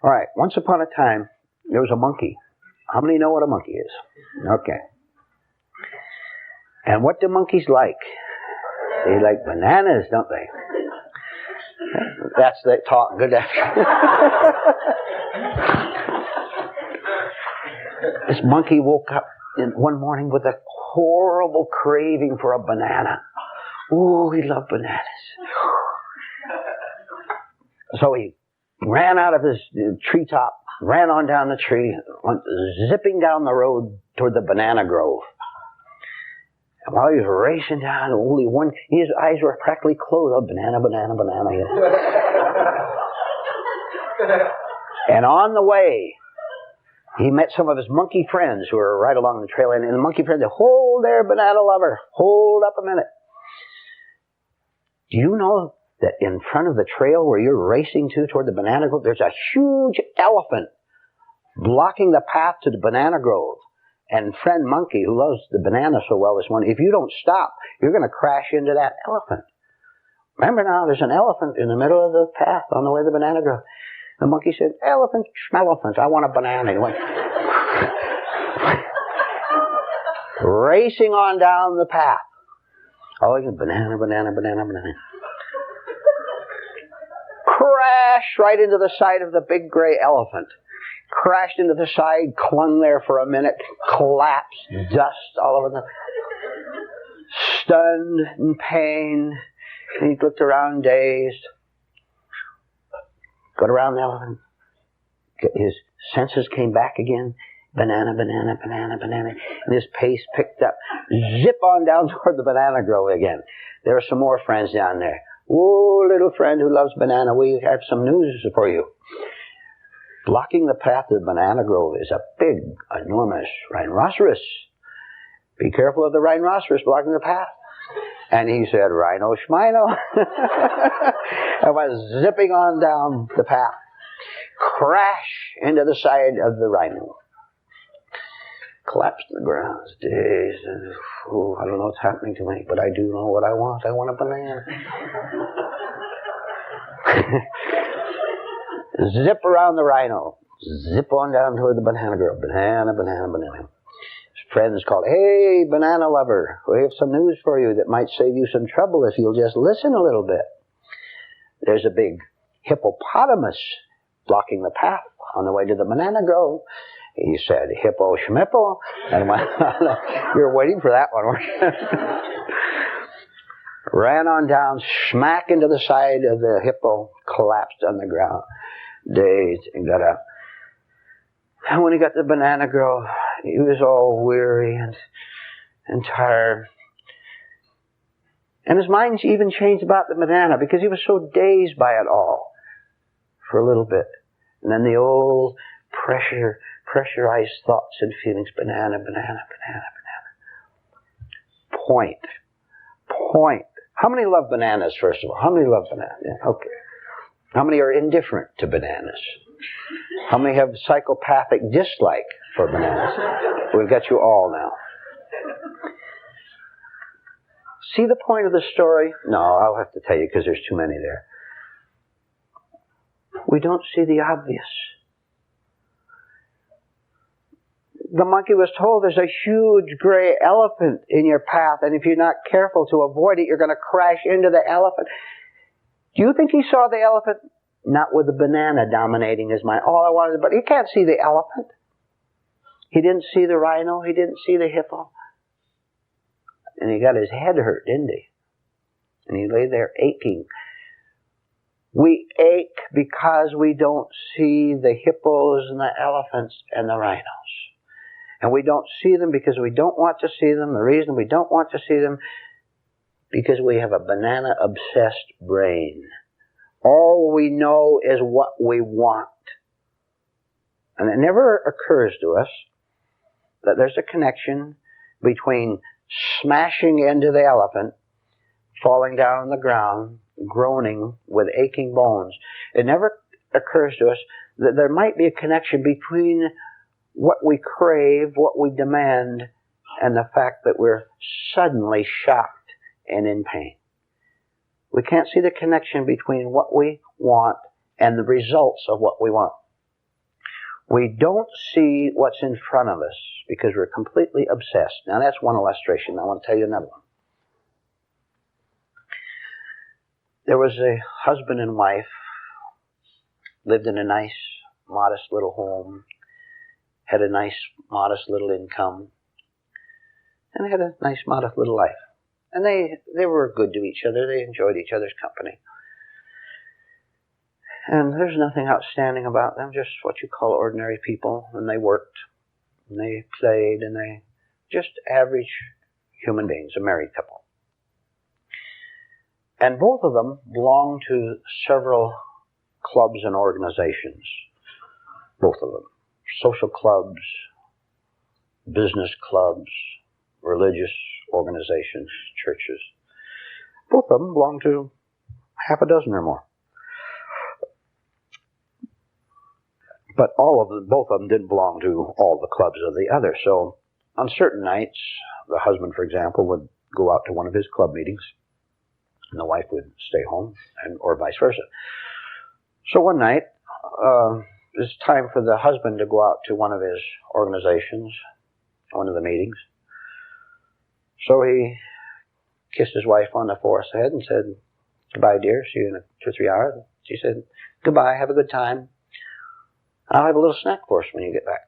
All right, once upon a time, there was a monkey. How many know what a monkey is? Okay. And what do monkeys like? They like bananas, don't they? That's the talk. Good. This monkey woke up one morning with a horrible craving for a banana. Ooh, he loved bananas. So he ran out of his treetop, ran on down the tree, went zipping down the road toward the banana grove. And while he was racing down, his eyes were practically closed. Oh, banana, banana, banana. And on the way, he met some of his monkey friends who were right along the trail. And the monkey friends said, "Hold there, banana lover. Hold up a minute. Do you know that in front of the trail where you're racing toward the banana grove, there's a huge elephant blocking the path to the banana grove? And friend monkey, who loves the banana so well this morning, if you don't stop, you're going to crash into that elephant. Remember now, there's an elephant in the middle of the path on the way to the banana grove." The monkey said, "Elephant, schmelephants, I want a banana." He went racing on down the path. Oh, he said, banana, banana, banana, banana. Crashed right into the side of the big gray elephant. Crashed into the side, clung there for a minute, collapsed, dust all over the... Stunned, in pain. He looked around dazed. Got around the elephant. His senses came back again. Banana, banana, banana, banana. And his pace picked up. Zip on down toward the banana grove again. There are some more friends down there. "Oh, little friend who loves banana, we have some news for you." Blocking the path to the banana grove is a big, enormous rhinoceros. Be careful of the rhinoceros blocking the path. And he said, "Rhino schmino." I was zipping on down the path. Crash into the side of the rhino. Collapsed to the ground. Dazed. And, I don't know what's happening to me, but I do know what I want. I want a banana. Zip around the rhino. Zip on down toward the banana grove. Banana, banana, banana. His friends called, "Hey, banana lover, we have some news for you that might save you some trouble if you'll just listen a little bit. There's a big hippopotamus blocking the path on the way to the banana grove." He said, "Hippo schmippo." And you're waiting for that one, weren't you? Ran on down, smack into the side of the hippo, collapsed on the ground, dazed, and got up. And when he got to the banana grove, he was all weary and tired. And his mind even changed about the banana because he was so dazed by it all for a little bit. And then the old pressurized thoughts and feelings, banana, banana, banana, banana. Point. How many love bananas, first of all? How many love bananas? Yeah, okay. How many are indifferent to bananas? How many have psychopathic dislike for bananas? We've got you all now. See the point of the story? No, I'll have to tell you because there's too many there. We don't see the obvious. The monkey was told there's a huge gray elephant in your path, and if you're not careful to avoid it, you're going to crash into the elephant. Do you think he saw the elephant? Not with the banana dominating his mind. All I wanted, but he can't see the elephant. He didn't see the rhino. He didn't see the hippo. And he got his head hurt, didn't he? And he lay there aching. We ache because we don't see the hippos and the elephants and the rhinos. And we don't see them because we don't want to see them. The reason we don't want to see them, because we have a banana-obsessed brain. All we know is what we want. And it never occurs to us that there's a connection between smashing into the elephant, falling down on the ground, groaning with aching bones. It never occurs to us that there might be a connection between what we crave, what we demand, and the fact that we're suddenly shocked and in pain. We can't see the connection between what we want and the results of what we want. We don't see what's in front of us because we're completely obsessed. Now that's one illustration. I want to tell you another one. There was a husband and wife, lived in a nice, modest little home, had a nice, modest little income, and they had a nice, modest little life. And they were good to each other. They enjoyed each other's company. And there's nothing outstanding about them, just what you call ordinary people. And they worked, and they played, and they just average human beings, a married couple. And both of them belonged to several clubs and organizations. Both of them. Social clubs, business clubs, religious organizations, churches. Both of them belonged to half a dozen or more. But both of them didn't belong to all the clubs of the other. So on certain nights, the husband, for example, would go out to one of his club meetings, and the wife would stay home, or vice versa. So one night, it was time for the husband to go out to one of his organizations, one of the meetings. So he kissed his wife on the forehead and said, "Goodbye, dear. See you in 2 or 3 hours." She said, "Goodbye. Have a good time. I'll have a little snack for us when you get back."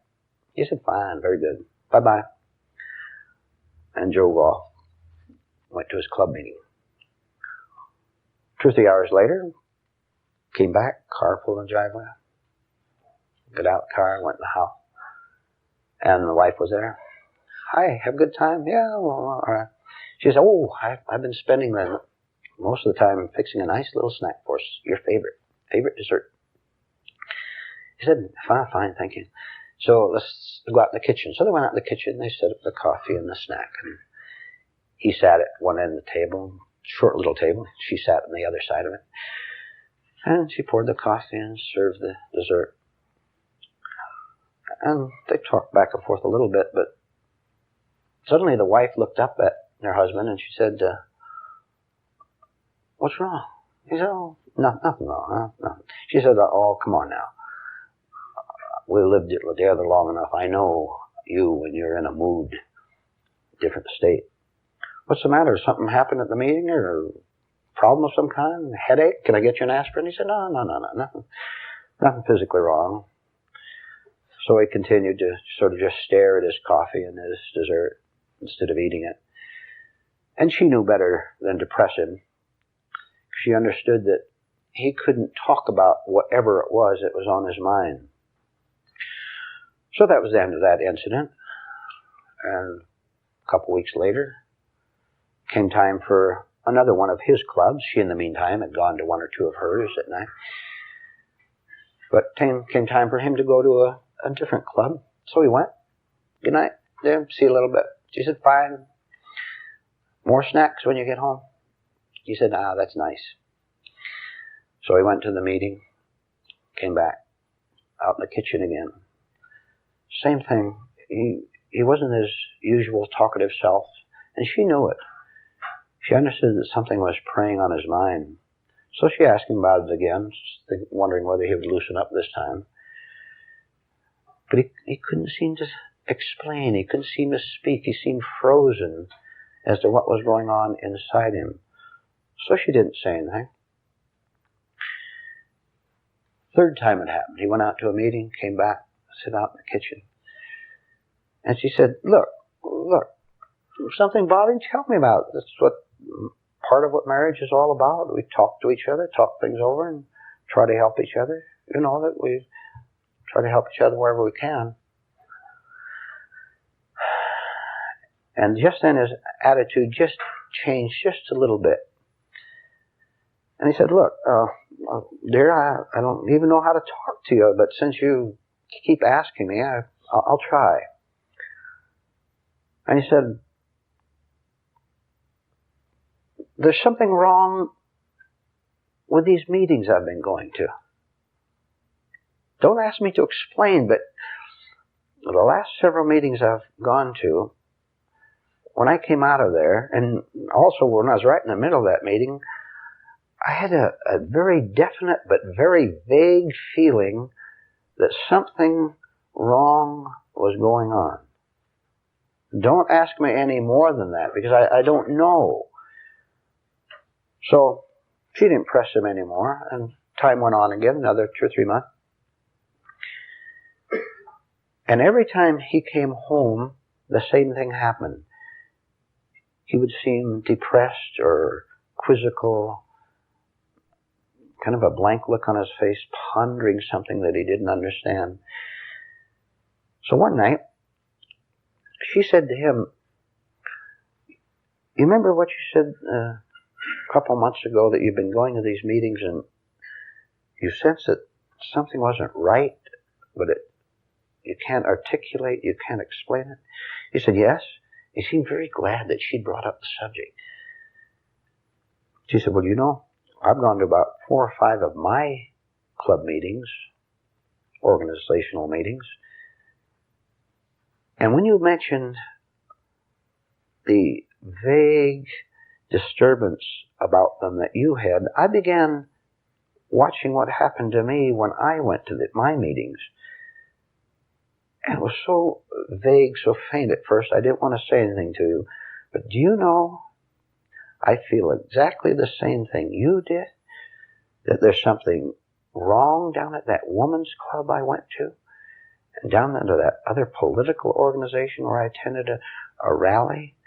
He said, "Fine. Very good. Bye-bye." And drove off. Went to his club meeting. 2 or 3 hours later, came back, car pulled in the driveway. Got out the car, went in the house. And the wife was there. "Hi, have a good time?" "Yeah, well, all right." She said, "Oh, I've been spending most of the time fixing a nice little snack for us. Your favorite dessert." He said, Fine, thank you. So let's go out in the kitchen." So they went out in the kitchen, they set up the coffee and the snack. And he sat at one end of the table, short little table. She sat on the other side of it. And she poured the coffee and served the dessert. And they talked back and forth a little bit, but suddenly the wife looked up at her husband and she said, "What's wrong?" He said, "Oh, nothing wrong. Nothing." She said, "Oh, come on now. We lived together long enough. I know you when you're in a mood, different state. What's the matter? Something happened at the meeting or a problem of some kind? Headache? Can I get you an aspirin?" He said, No, nothing physically wrong." So he continued to sort of just stare at his coffee and his dessert instead of eating it. And she knew better than to press him. She understood that he couldn't talk about whatever it was that was on his mind. So that was the end of that incident. And a couple weeks later, came time for another one of his clubs. She, in the meantime, had gone to one or two of hers at night. But came time for him to go to a different club. So he went. "Good night. Yeah, see you a little bit." She said, "Fine. More snacks when you get home?" He said, "That's nice." So he went to the meeting, came back, out in the kitchen again. Same thing. He wasn't his usual talkative self, and she knew it. She understood that something was preying on his mind. So she asked him about it again, wondering whether he would loosen up this time. But he couldn't seem to explain. He couldn't seem to speak. He seemed frozen as to what was going on inside him. So she didn't say anything. Third time it happened. He went out to a meeting, came back, sat out in the kitchen. And she said, look, if something bothering you, tell me about it. That's what part of what marriage is all about. We talk to each other, talk things over, and try to help each other. You know, that we try to help each other wherever we can. And just then his attitude just changed just a little bit. And he said, look, dear, I don't even know how to talk to you, but since you keep asking me, I'll try. And he said, there's something wrong with these meetings I've been going to. Don't ask me to explain, but the last several meetings I've gone to, when I came out of there, and also when I was right in the middle of that meeting, I had a very definite but very vague feeling that something wrong was going on? Don't ask me any more than that, because I don't know. So she didn't press him anymore, and time went on again, another 2 or 3 months. And every time he came home, the same thing happened. He would seem depressed or quizzical, kind of a blank look on his face, pondering something that he didn't understand. So one night, she said to him, you remember what you said a couple months ago, that you've been going to these meetings and you sense that something wasn't right, but you can't articulate, you can't explain it? He said, yes. He seemed very glad that she'd brought up the subject. She said, well, you know, I've gone to about 4 or 5 of my club meetings, organizational meetings, and when you mentioned the vague disturbance about them that you had, I began watching what happened to me when I went to my meetings. And it was so vague, so faint at first, I didn't want to say anything to you. But do you know, I feel exactly the same thing you did, that there's something wrong down at that woman's club I went to, and down into that other political organization where I attended a rally.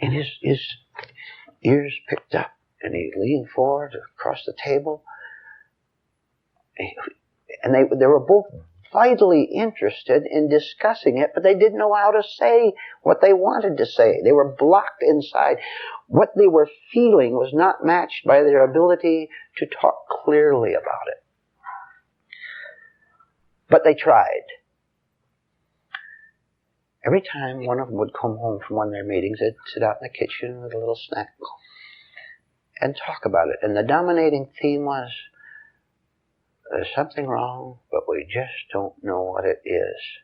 And his ears picked up, and he leaned forward across the table. And they were both vitally interested in discussing it, but they didn't know how to say what they wanted to say. They were blocked inside. What they were feeling was not matched by their ability to talk clearly about it. But they tried. Every time one of them would come home from one of their meetings, they'd sit out in the kitchen with a little snack and talk about it. And the dominating theme was, there's something wrong, but we just don't know what it is.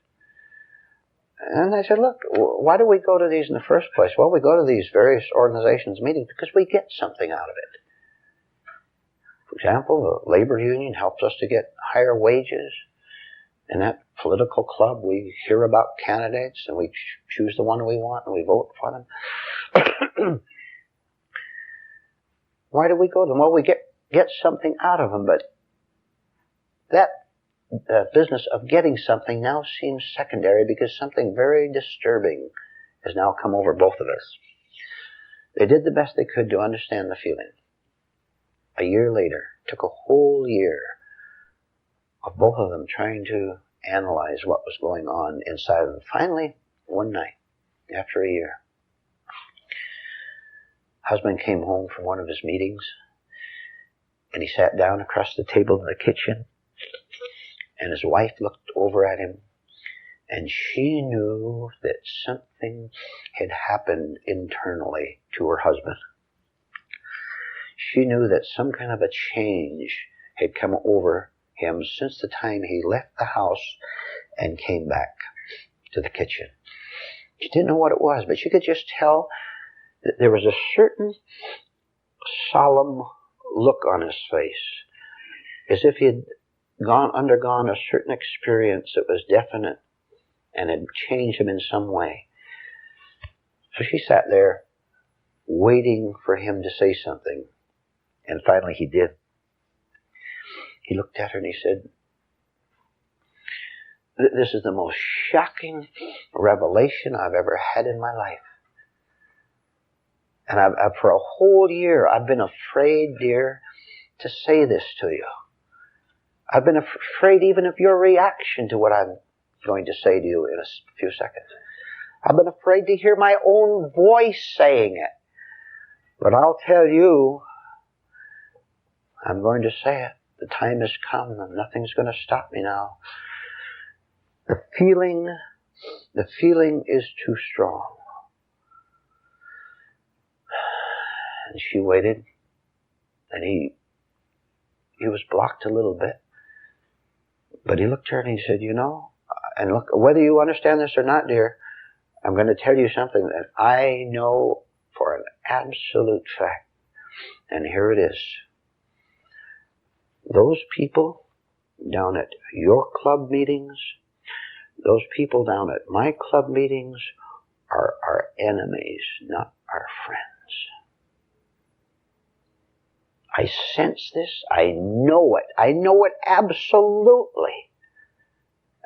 And I said, look, why do we go to these in the first place? Well, we go to these various organizations meetings because we get something out of it. For example, the labor union helps us to get higher wages. In that political club, we hear about candidates and we choose the one we want and we vote for them. Why do we go to them? Well, we get something out of them, but that business of getting something now seems secondary because something very disturbing has now come over both of us. They did the best they could to understand the feeling. A year later, took a whole year of both of them trying to analyze what was going on inside of them. Finally, one night, after a year, husband came home from one of his meetings, and he sat down across the table in the kitchen, and his wife looked over at him, and she knew that something had happened internally to her husband. She knew that some kind of a change had come over him since the time he left the house and came back to the kitchen. She didn't know what it was, but she could just tell that there was a certain solemn look on his face, as if he had undergone a certain experience that was definite and had changed him in some way. So she sat there waiting for him to say something, and finally he did. He looked at her and he said, "This is the most shocking revelation I've ever had in my life. And I've for a whole year, I've been afraid, dear, to say this to you. I've been afraid even of your reaction to what I'm going to say to you in a few seconds. I've been afraid to hear my own voice saying it. But I'll tell you, I'm going to say it. The time has come and nothing's going to stop me now. The feeling is too strong." And she waited, and he was blocked a little bit. But he looked at her and he said, "You know, and look, whether you understand this or not, dear, I'm going to tell you something that I know for an absolute fact. And here it is. Those people down at your club meetings, those people down at my club meetings are our enemies, not our friends. I sense this. I know it. I know it absolutely.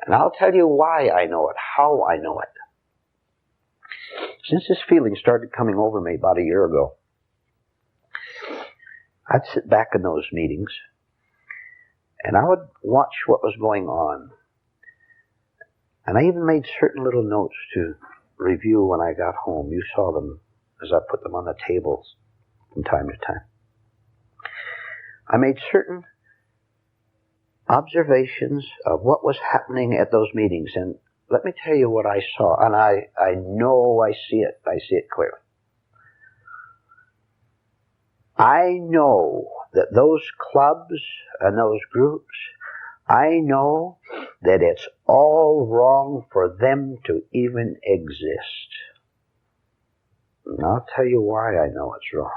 And I'll tell you why I know it, how I know it. Since this feeling started coming over me about a year ago, I'd sit back in those meetings and I would watch what was going on. And I even made certain little notes to review when I got home. You saw them as I put them on the tables from time to time. I made certain observations of what was happening at those meetings. And let me tell you what I saw. And I know I see it. I see it clearly. I know that those clubs and those groups, I know that it's all wrong for them to even exist. And I'll tell you why I know it's wrong.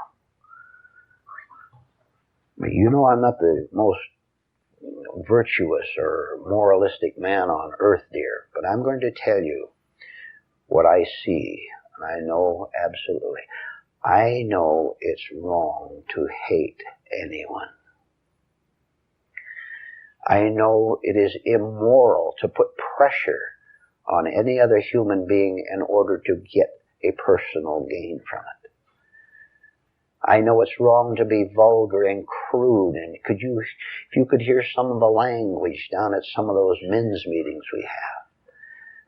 You know I'm not the most virtuous or moralistic man on earth, dear, but I'm going to tell you what I see, and I know absolutely. I know it's wrong to hate anyone. I know it is immoral to put pressure on any other human being in order to get a personal gain from it. I know it's wrong to be vulgar and crude, and if you could hear some of the language down at some of those men's meetings we have,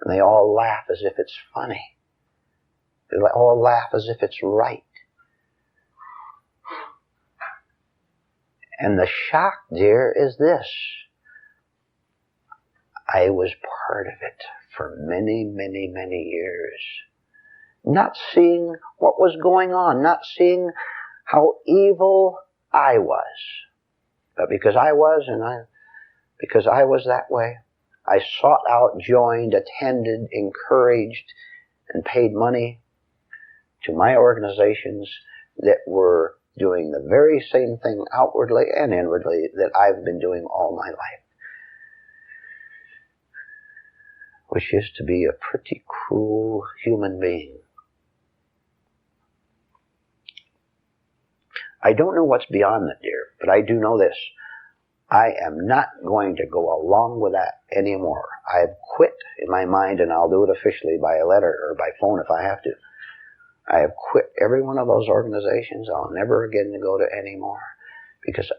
and they all laugh as if it's funny. They all laugh as if it's right. And the shock, dear, is this. I was part of it for many, many, many years. Not seeing what was going on, not seeing how evil I was. But because I was that way, I sought out, joined, attended, encouraged, and paid money to my organizations that were doing the very same thing outwardly and inwardly that I've been doing all my life. Which is to be a pretty cruel human being. I don't know what's beyond that, dear, but I do know this. I am not going to go along with that anymore. I've quit in my mind, and I'll do it officially by a letter or by phone if I have to. I have quit every one of those organizations. I'll never again go to any more. Because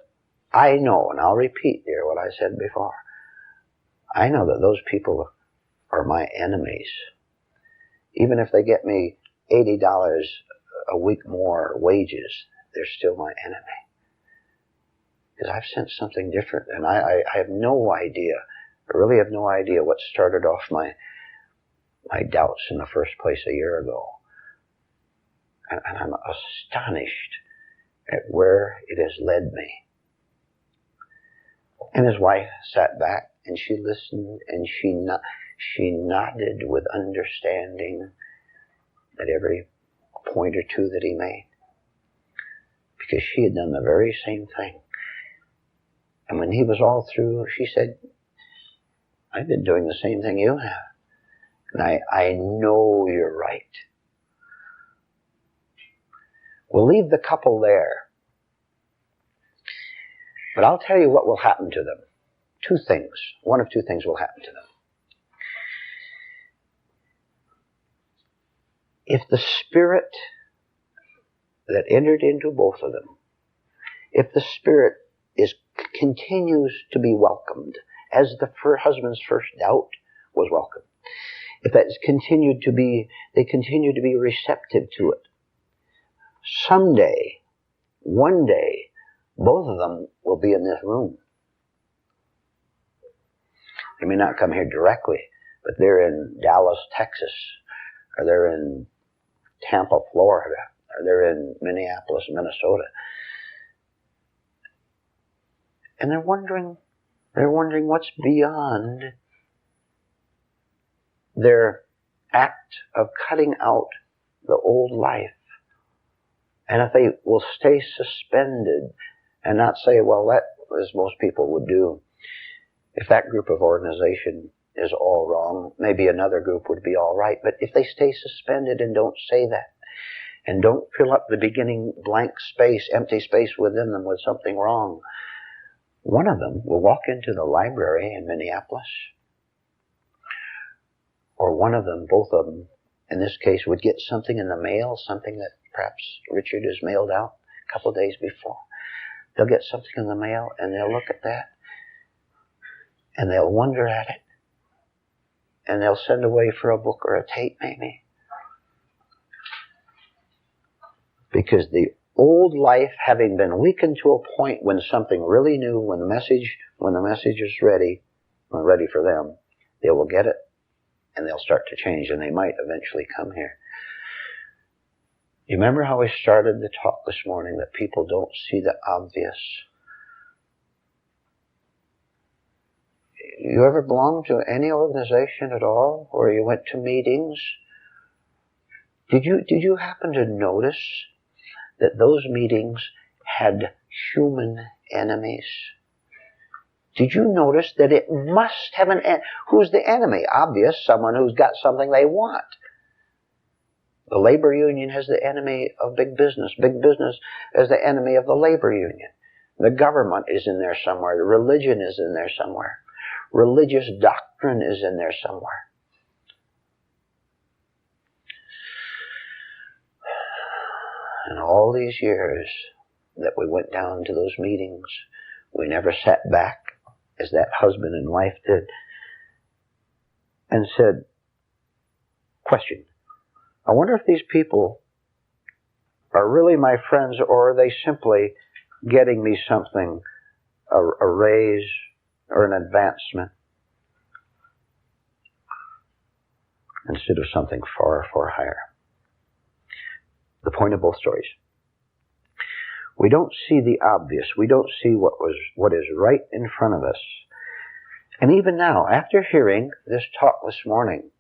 I know, and I'll repeat, dear, what I said before. I know that those people are my enemies. Even if they get me $80 a week more wages, they're still my enemy. Because I've sensed something different, and I have no idea. I really have no idea what started off my doubts in the first place a year ago. And I'm astonished at where it has led me. And his wife sat back, and she listened, and she nodded with understanding at every point or two that he made. Because she had done the very same thing. And when he was all through, she said, I've been doing the same thing you have. And I know you're right. We'll leave the couple there. But I'll tell you what will happen to them. Two things. One of two things will happen to them. If the spirit that entered into both of them, if the spirit continues to be welcomed, as the husband's first doubt was welcomed, if that continued to be, they continue to be receptive to it, someday, one day, both of them will be in this room. They may not come here directly, but they're in Dallas, Texas, or they're in Tampa, Florida, or they're in Minneapolis, Minnesota. And they're wondering what's beyond their act of cutting out the old life. And if they will stay suspended and not say, well, that, as most people would do, If that group of organization is all wrong, maybe another group would be all right. But if they stay suspended and don't say that, and don't fill up the beginning blank space, empty space within them with something wrong, one of them will walk into the library in Minneapolis, or one of them, both of them, in this case, would get something in the mail, something that perhaps Richard has mailed out a couple of days before. They'll get something in the mail, and they'll look at that, and they'll wonder at it, and they'll send away for a book or a tape, maybe. Because the old life, having been weakened to a point when something really new, when the message is ready, ready for them, they will get it, and they'll start to change, and they might eventually come here. You remember how we started the talk this morning, that people don't see the obvious? You ever belonged to any organization at all, or you went to meetings? Did you happen to notice that those meetings had human enemies? Did you notice that it must have an enemy? Who's the enemy? Obvious, someone who's got something they want. The labor union has the enemy of big business. Big business is the enemy of the labor union. The government is in there somewhere. The religion is in there somewhere. Religious doctrine is in there somewhere. And all these years that we went down to those meetings, we never sat back, as that husband and wife did, and said, question, I wonder if these people are really my friends, or are they simply getting me something, a raise or an advancement, instead of something far, far higher. The point of both stories. We don't see the obvious. We don't see what is right in front of us. And even now, after hearing this talk this morning,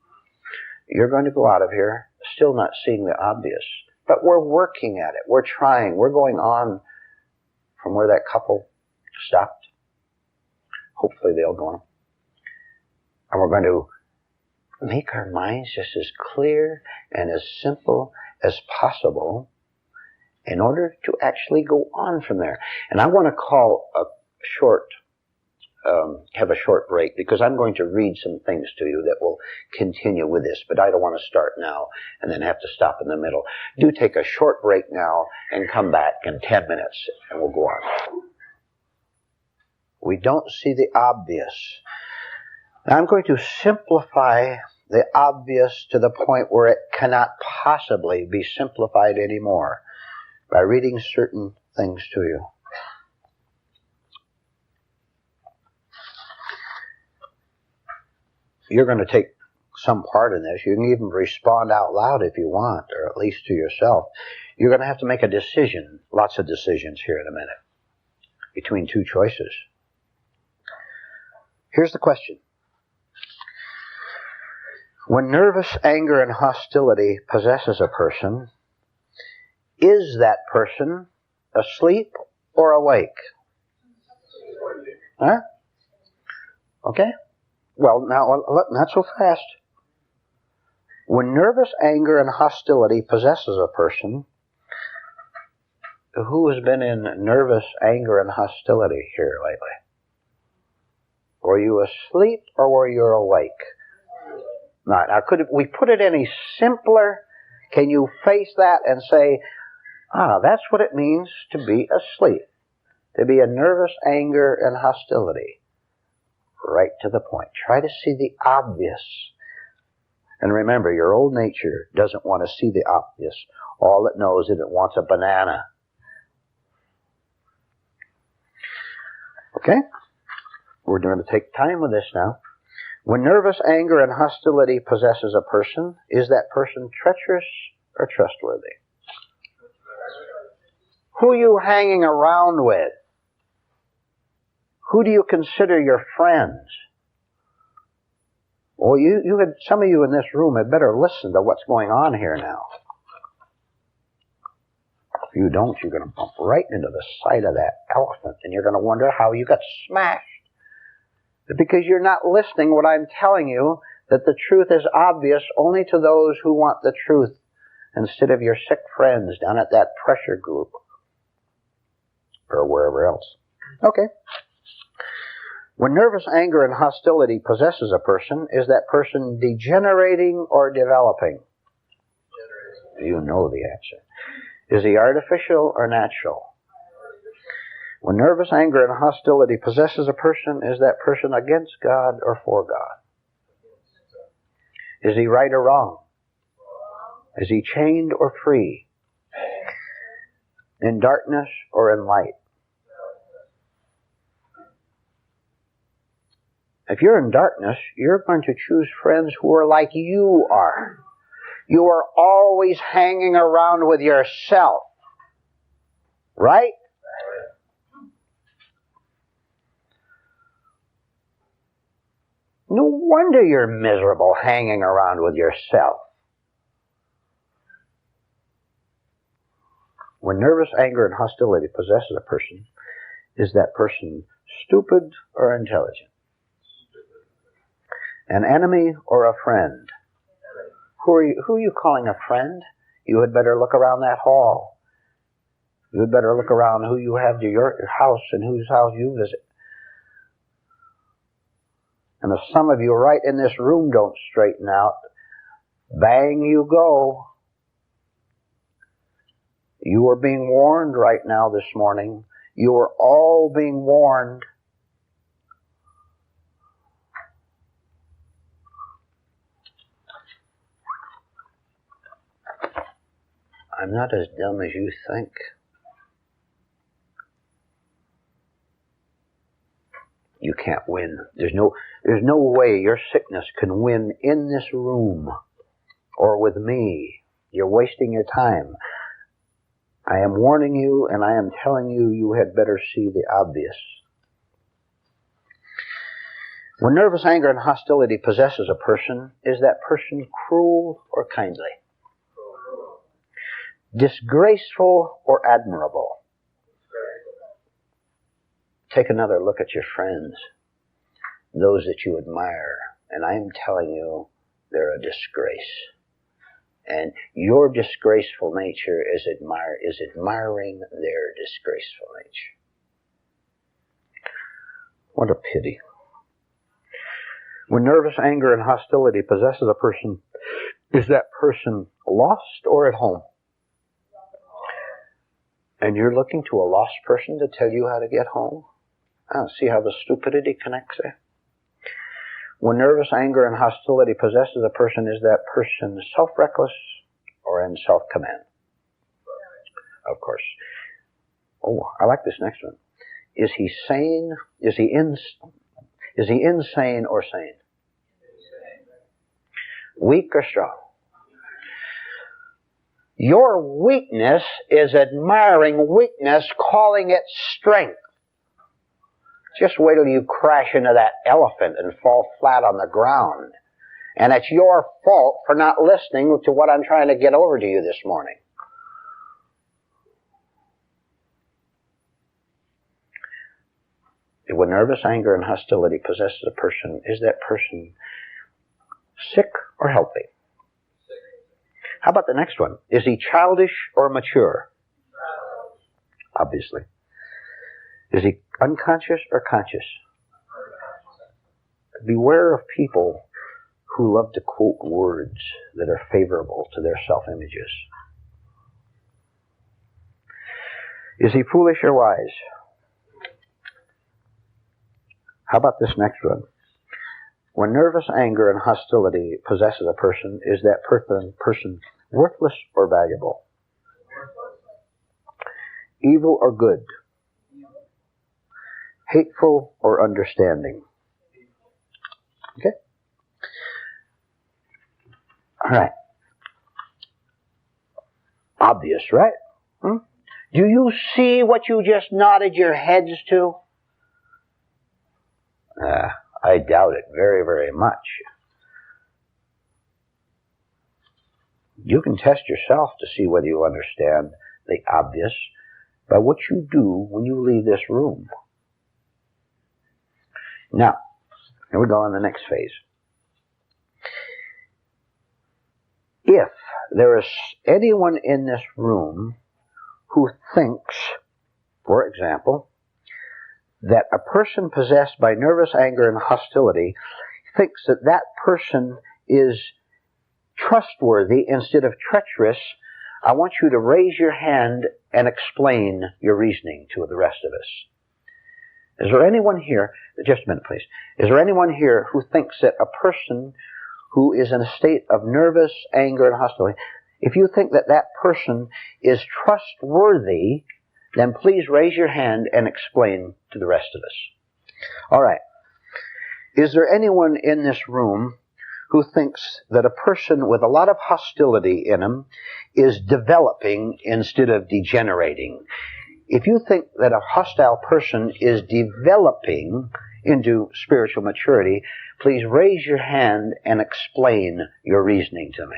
you're going to go out of here still not seeing the obvious. But we're working at it. We're trying. We're going on from where that couple stopped. Hopefully they'll go on. And we're going to make our minds just as clear and as simple as possible in order to actually go on from there. And I want to call have a short break, because I'm going to read some things to you that will continue with this, but I don't want to start now and then have to stop in the middle. Do take a short break now and come back in 10 minutes and we'll go on. We don't see the obvious. Now I'm going to simplify the obvious to the point where it cannot possibly be simplified anymore by reading certain things to you. You're going to take some part in this. You can even respond out loud if you want, or at least to yourself. You're going to have to make a decision, lots of decisions here in a minute, between two choices. Here's the question. When nervous anger and hostility possesses a person, is that person asleep or awake? Huh? Okay? Well, now, not so fast. When nervous anger and hostility possesses a person, who has been in nervous anger and hostility here lately? Were you asleep or were you awake? Now, could we put it any simpler? Can you face that and say, that's what it means to be asleep, to be in nervous anger and hostility? Right to the point. Try to see the obvious. And remember, your old nature doesn't want to see the obvious. All it knows is it wants a banana. Okay? We're going to take time with this now. When nervous anger and hostility possesses a person, is that person treacherous or trustworthy? Who are you hanging around with? Who do you consider your friends? Well, some of you in this room had better listen to what's going on here now. If you don't, you're going to bump right into the side of that elephant, and you're going to wonder how you got smashed. Because you're not listening what I'm telling you, that the truth is obvious only to those who want the truth, instead of your sick friends down at that pressure group or wherever else. Okay. When nervous anger and hostility possesses a person, is that person degenerating or developing? You know the answer. Is he artificial or natural? When nervous anger and hostility possesses a person, is that person against God or for God? Is he right or wrong? Is he chained or free? In darkness or in light? If you're in darkness, you're going to choose friends who are like you are. You are always hanging around with yourself. Right? No wonder you're miserable hanging around with yourself. When nervous anger and hostility possesses a person, is that person stupid or intelligent? An enemy or a friend? Who are you calling a friend? You had better look around that hall. You had better look around who you have to your house and whose house you visit. And if some of you right in this room don't straighten out, bang you go. You are being warned right now this morning. You are all being warned. I'm not as dumb as you think. You can't win. There's no way your sickness can win in this room or with me. You're wasting your time. I am warning you, and I am telling you, you had better see the obvious. When nervous anger and hostility possesses a person, is that person cruel or kindly? Disgraceful or admirable? Take another look at your friends, those that you admire, and I am telling you, they're a disgrace. And your disgraceful nature is admiring their disgraceful nature. What a pity. When nervous anger and hostility possesses a person, is that person lost or at home? And you're looking to a lost person to tell you how to get home? See how the stupidity connects there? When nervous anger and hostility possesses a person, is that person self-reckless or in self-command? Of course. Oh, I like this next one. Is he sane? Is he insane or sane? Weak or strong? Your weakness is admiring weakness, calling it strength. Just wait till you crash into that elephant and fall flat on the ground. And it's your fault for not listening to what I'm trying to get over to you this morning. When nervous anger and hostility possesses a person, is that person sick or healthy? How about the next one? Is he childish or mature? Obviously. Is he unconscious or conscious? Beware of people who love to quote words that are favorable to their self-images. Is he foolish or wise? How about this next one? When nervous anger and hostility possesses a person, is that person worthless or valuable? Evil or good? Hateful or understanding? Okay? All right. Obvious, right? Do you see what you just nodded your heads to? I doubt it very, very much. You can test yourself to see whether you understand the obvious by what you do when you leave this room. Now, Here we go on the next phase. If there is anyone in this room who thinks, for example, that a person possessed by nervous anger and hostility thinks that that person is trustworthy instead of treacherous, I want you to raise your hand and explain your reasoning to the rest of us. Is there anyone here, just a minute please, is there anyone here who thinks that a person who is in a state of nervous anger and hostility, if you think that that person is trustworthy, then please raise your hand and explain to the rest of us. All right. Is there anyone in this room who thinks that a person with a lot of hostility in him is developing instead of degenerating? If you think that a hostile person is developing into spiritual maturity, please raise your hand and explain your reasoning to me.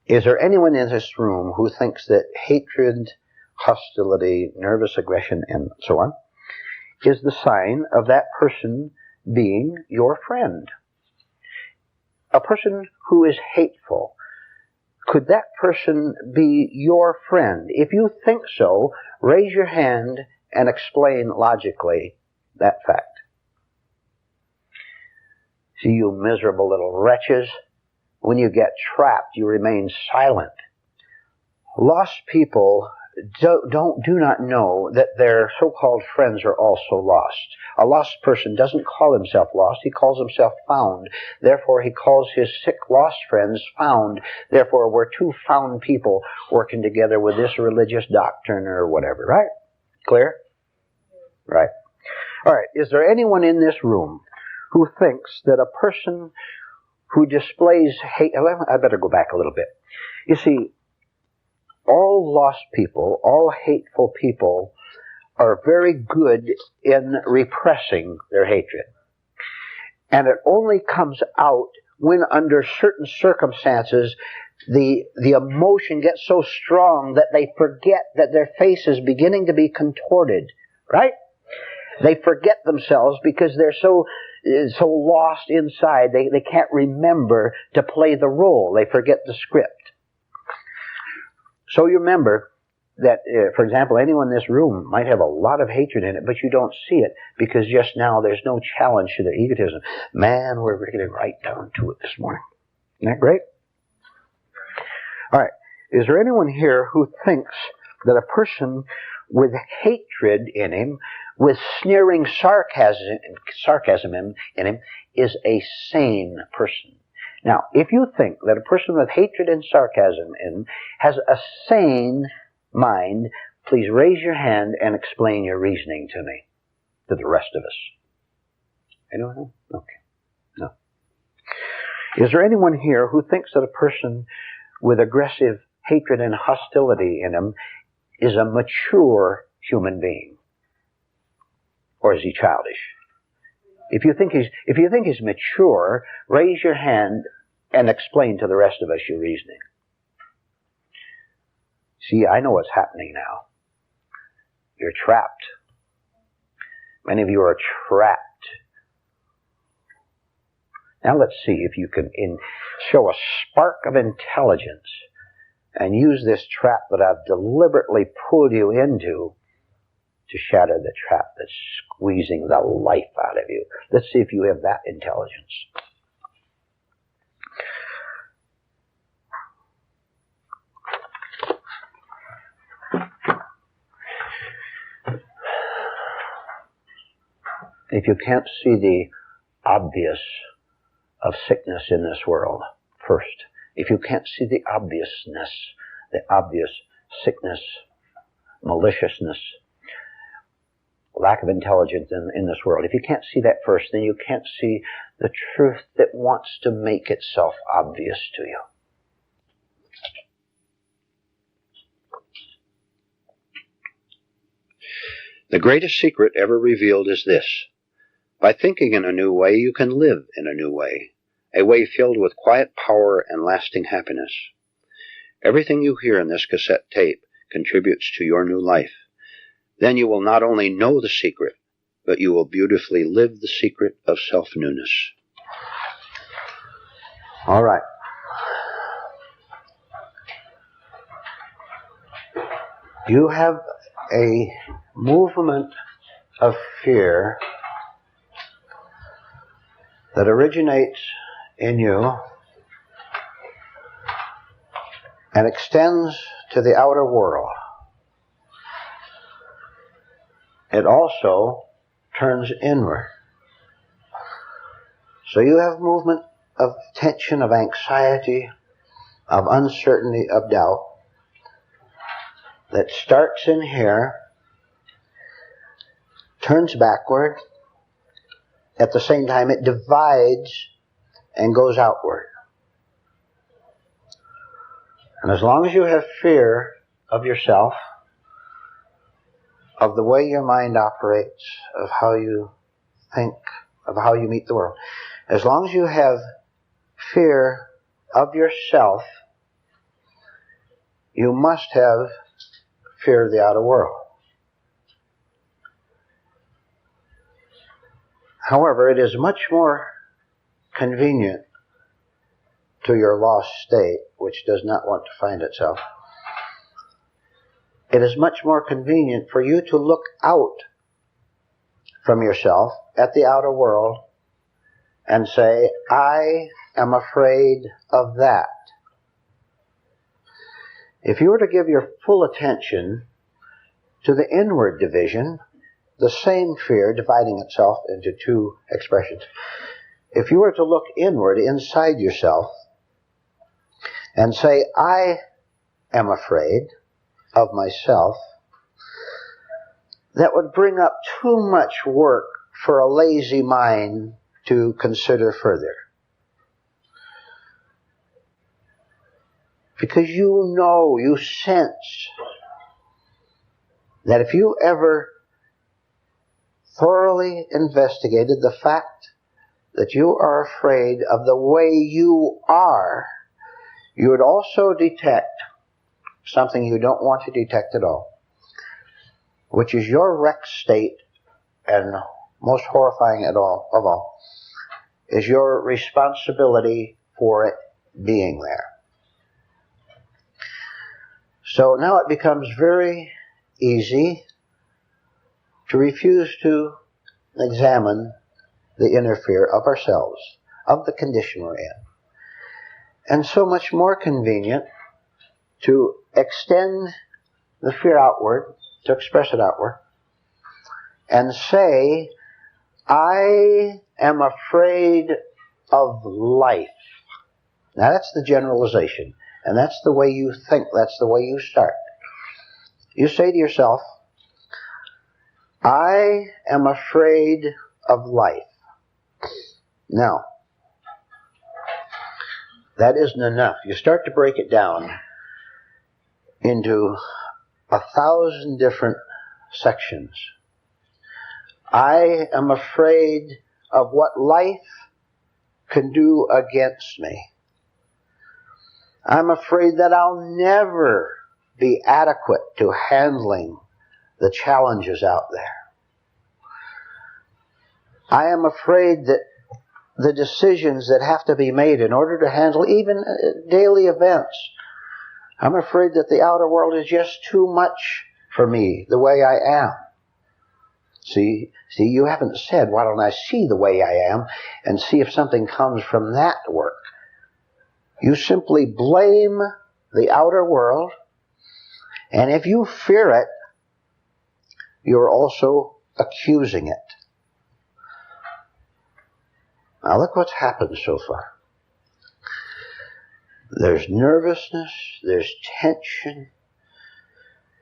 Is there anyone in this room who thinks that hatred, hostility, nervous aggression, and so on, is the sign of that person being your friend? A person who is hateful, could that person be your friend? If you think so, raise your hand and explain logically that fact. See, you miserable little wretches, when you get trapped, you remain silent. Lost people do not know that their so-called friends are also lost. A lost person doesn't call himself lost, he calls himself found. Therefore, he calls his sick, lost friends found. Therefore, we're two found people working together with this religious doctrine or whatever, right? Clear? Right. All right, is there anyone in this room who thinks that a person who displays hate... Well, I better go back a little bit. You see, all lost people, all hateful people are very good in repressing their hatred. And it only comes out when under certain circumstances the emotion gets so strong that they forget that their face is beginning to be contorted, right? They forget themselves because they're so lost inside, they can't remember to play the role. They forget the script. So you remember that, for example, anyone in this room might have a lot of hatred in it, but you don't see it because just now there's no challenge to their egotism. Man, we're getting right down to it this morning. Isn't that great? All right. Is there anyone here who thinks that a person with hatred in him, with sneering sarcasm in him, is a sane person? Now, if you think that a person with hatred and sarcasm in has a sane mind, please raise your hand and explain your reasoning to me, to the rest of us. Anyone? Okay. No. Is there anyone here who thinks that a person with aggressive hatred and hostility in him is a mature human being? Or is he childish? If you think he's mature, raise your hand and explain to the rest of us your reasoning. See, I know what's happening now. You're trapped. Many of you are trapped. Now let's see if you can show a spark of intelligence and use this trap that I've deliberately pulled you into to shatter the trap that's squeezing the life out of you. Let's see if you have that intelligence. If you can't see the obvious of sickness in this world, first, if you can't see the obviousness, the obvious sickness, maliciousness, lack of intelligence in this world, if you can't see that first, then you can't see the truth that wants to make itself obvious to you. The greatest secret ever revealed is this: by thinking in a new way, you can live in a new way, a way filled with quiet power and lasting happiness. Everything you hear in this cassette tape contributes to your new life. Then you will not only know the secret, but you will beautifully live the secret of self-newness. All right. You have a movement of fear that originates in you and extends to the outer world. It also turns inward. So you have movement of tension, of anxiety, of uncertainty, of doubt that starts in here, turns backward. At the same time, it divides and goes outward. And as long as you have fear of yourself, of the way your mind operates, of how you think, of how you meet the world, as long as you have fear of yourself, you must have fear of the outer world. However, it is much more convenient to your lost state, which does not want to find itself. It is much more convenient for you to look out from yourself at the outer world and say, I am afraid of that. If you were to give your full attention to the inward division, the same fear dividing itself into two expressions. If you were to look inward, inside yourself, and say, I am afraid of myself, that would bring up too much work for a lazy mind to consider further. Because you know, you sense that if you ever thoroughly investigated the fact that you are afraid of the way you are, you would also detect something you don't want to detect at all, which is your wrecked state, and most horrifying of all, is your responsibility for it being there. So now it becomes very easy to refuse to examine the inner fear of ourselves, of the condition we're in. And so much more convenient to extend the fear outward, to express it outward, and say, I am afraid of life. Now that's the generalization, and that's the way you think, that's the way you start. You say to yourself, I am afraid of life. Now, that isn't enough. You start to break it down into 1,000 different sections. I am afraid of what life can do against me. I'm afraid that I'll never be adequate to handling the challenges out there. I am afraid that the decisions that have to be made in order to handle even daily events, I'm afraid that the outer world is just too much for me, the way I am. See, you haven't said, why don't I see the way I am and see if something comes from that work. You simply blame the outer world, and if you fear it, you're also accusing it. Now look what's happened so far. There's nervousness, there's tension,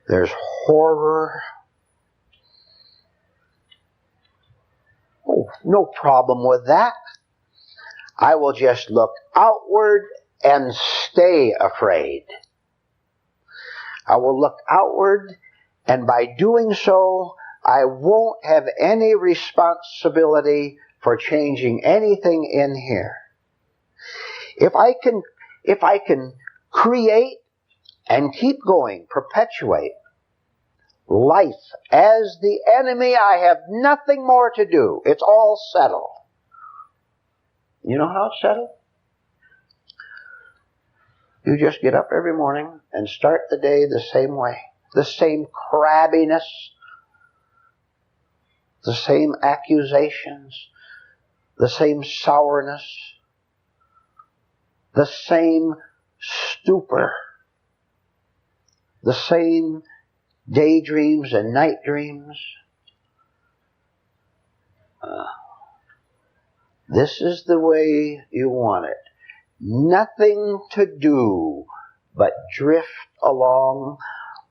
there's horror. Oh, no problem with that. I will just look outward and stay afraid. I will look outward, and by doing so, I won't have any responsibility for changing anything in here. If I can create and keep going, perpetuate life as the enemy, I have nothing more to do. It's all settled. You know how it's settled? You just get up every morning and start the day the same way. The same crabbiness, the same accusations, the same sourness, the same stupor, the same daydreams and night dreams. This is the way you want it. Nothing to do but drift along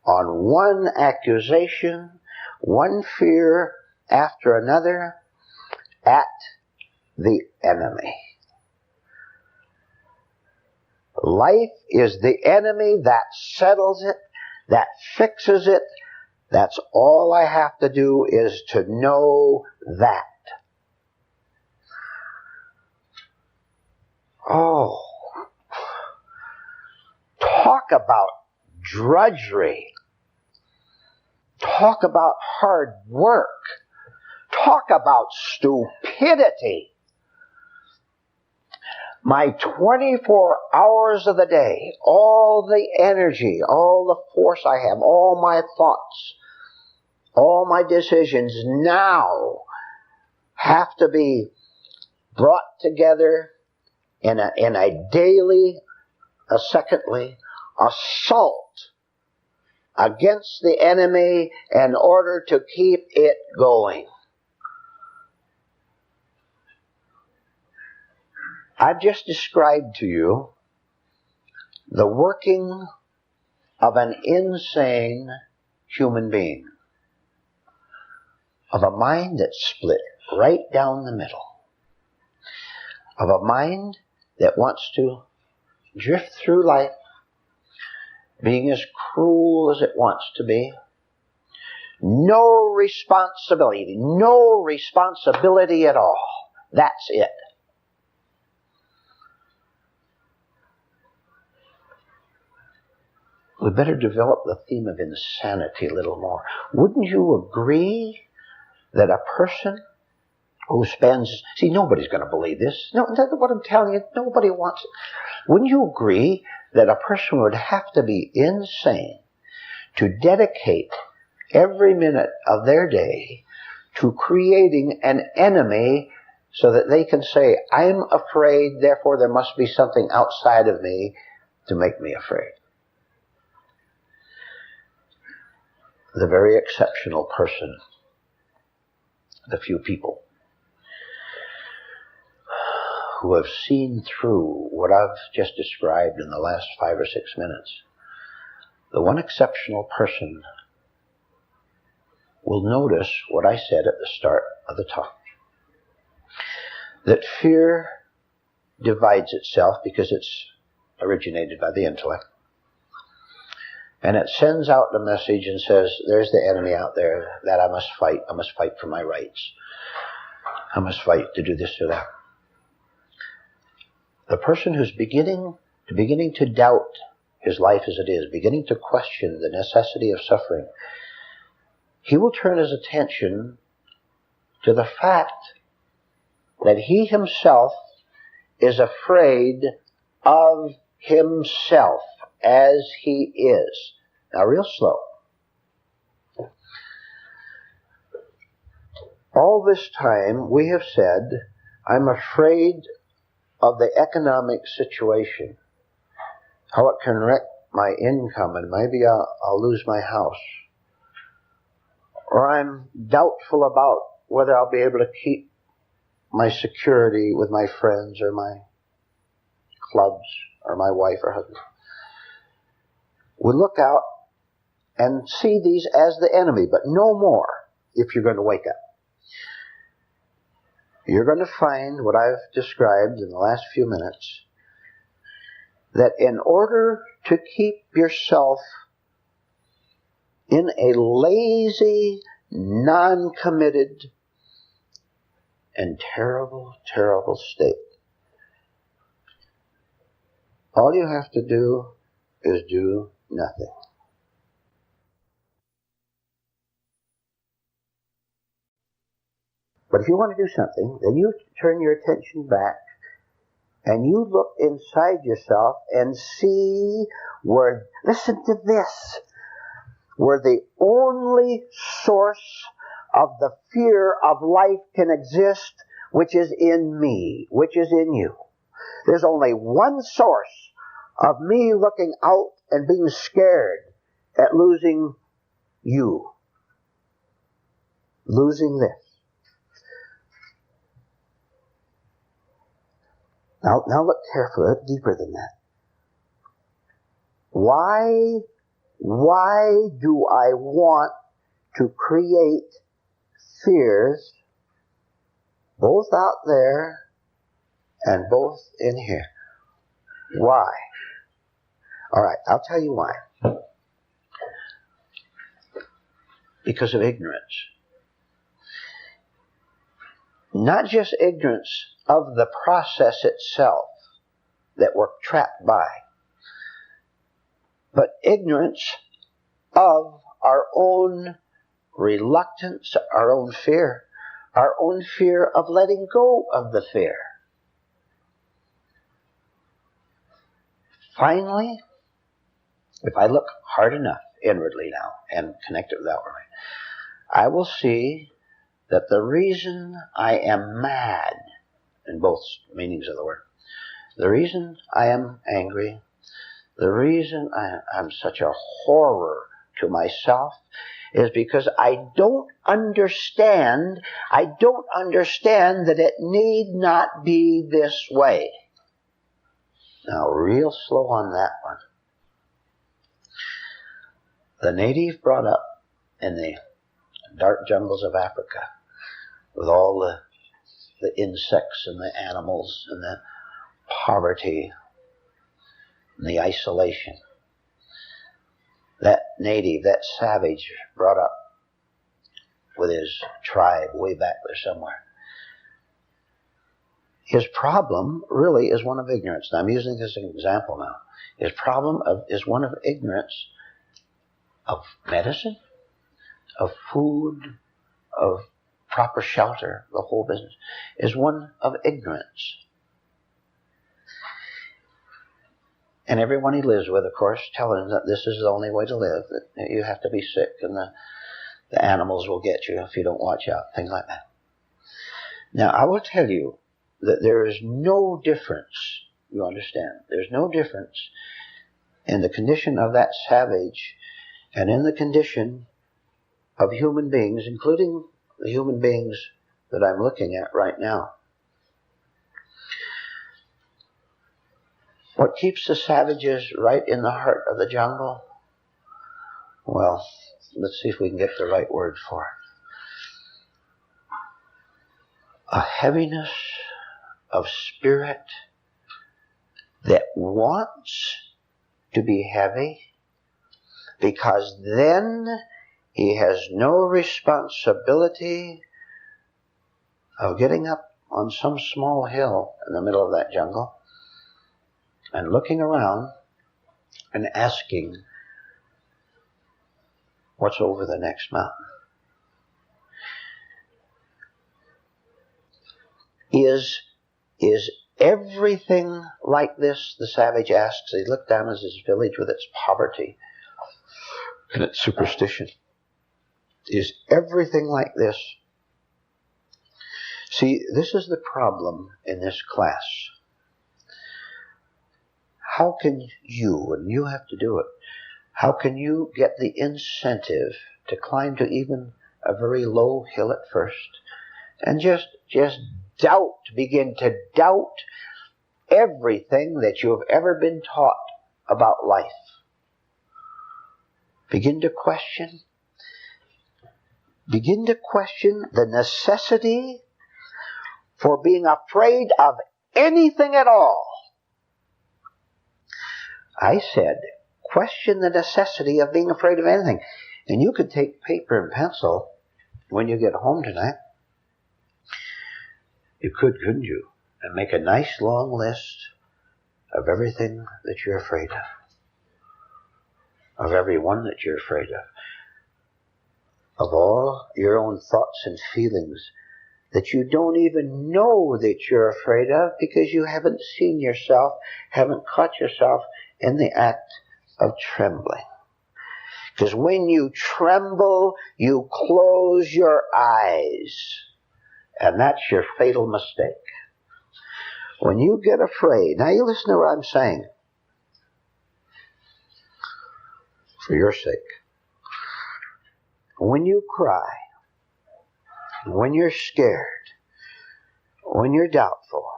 on one accusation, one fear after another at the enemy. Life is the enemy. That settles it. That fixes it. That's all I have to do is to know that. Oh, talk about drudgery. Talk about hard work. Talk about stupidity. My 24 hours of the day, all the energy, all the force I have, all my thoughts, all my decisions now have to be brought together in a daily, a secondly, assault against the enemy in order to keep it going. I've just described to you the working of an insane human being, of a mind that's split right down the middle, of a mind that wants to drift through life being as cruel as it wants to be. No responsibility at all. That's it. We better develop the theme of insanity a little more. Wouldn't you agree that a person who spends... See, nobody's going to believe this. No, that's what I'm telling you. Nobody wants it. Wouldn't you agree that a person would have to be insane to dedicate every minute of their day to creating an enemy so that they can say, I'm afraid, therefore there must be something outside of me to make me afraid? The very exceptional person, the few people who have seen through what I've just described in the last 5 or 6 minutes, the one exceptional person will notice what I said at the start of the talk. That fear divides itself because it's originated by the intellect. And it sends out the message and says, there's the enemy out there that I must fight. I must fight for my rights. I must fight to do this or that. The person who's beginning to doubt his life as it is, beginning to question the necessity of suffering, he will turn his attention to the fact that he himself is afraid of himself as he is. Now, real slow. All this time we have said, I'm afraid of the economic situation, how it can wreck my income and maybe I'll lose my house. Or I'm doubtful about whether I'll be able to keep my security with my friends or my clubs or my wife or husband. We look out and see these as the enemy, but no more if you're going to wake up. You're going to find what I've described in the last few minutes, that in order to keep yourself in a lazy, non-committed, and terrible, terrible state, all you have to do is do nothing. But if you want to do something, then you turn your attention back and you look inside yourself and see where, listen to this, where the only source of the fear of life can exist, which is in me, which is in you. There's only one source of me looking out and being scared at losing you. Losing this. Now look carefully, look deeper than that. Why do I want to create fears both out there and both in here? Why? All right, I'll tell you why. Because of ignorance. Not just ignorance of the process itself that we're trapped by, but ignorance of our own reluctance, our own fear of letting go of the fear. Finally, if I look hard enough inwardly now and connect it with outwardly, I will see that the reason I am mad, in both meanings of the word, the reason I am angry, the reason I'm such a horror to myself is because I don't understand that it need not be this way. Now, real slow on that one. The native brought up in the dark jungles of Africa with all the insects and the animals and the poverty and the isolation. That native, that savage brought up with his tribe way back there somewhere. His problem really is one of ignorance. Now I'm using this as an example now. His problem is one of ignorance of medicine, of food, of proper shelter, the whole business, is one of ignorance. And everyone he lives with, of course, tell him that this is the only way to live, that you have to be sick and the animals will get you if you don't watch out, things like that. Now, I will tell you that there is no difference, you understand, there's no difference in the condition of that savage and in the condition of human beings, including the human beings that I'm looking at right now. What keeps the savages right in the heart of the jungle? Well, let's see if we can get the right word for it. A heaviness of spirit that wants to be heavy, because then he has no responsibility of getting up on some small hill in the middle of that jungle and looking around and asking, what's over the next mountain? Is everything like this, the savage asks. He looked down at his village with its poverty and its superstition. Is everything like this? See, this is the problem in this class. How can you, and you have to do it, how can you get the incentive to climb to even a very low hill at first and just doubt, begin to doubt everything that you have ever been taught about life? Begin to question the necessity for being afraid of anything at all. I said, question the necessity of being afraid of anything. And you could take paper and pencil when you get home tonight. You could, couldn't you? And make a nice long list of everything that you're afraid of everyone that you're afraid of all your own thoughts and feelings that you don't even know that you're afraid of because you haven't seen yourself, haven't caught yourself in the act of trembling. Because when you tremble, you close your eyes. And that's your fatal mistake. When you get afraid, now you listen to what I'm saying. For your sake. When you cry, when you're scared, when you're doubtful,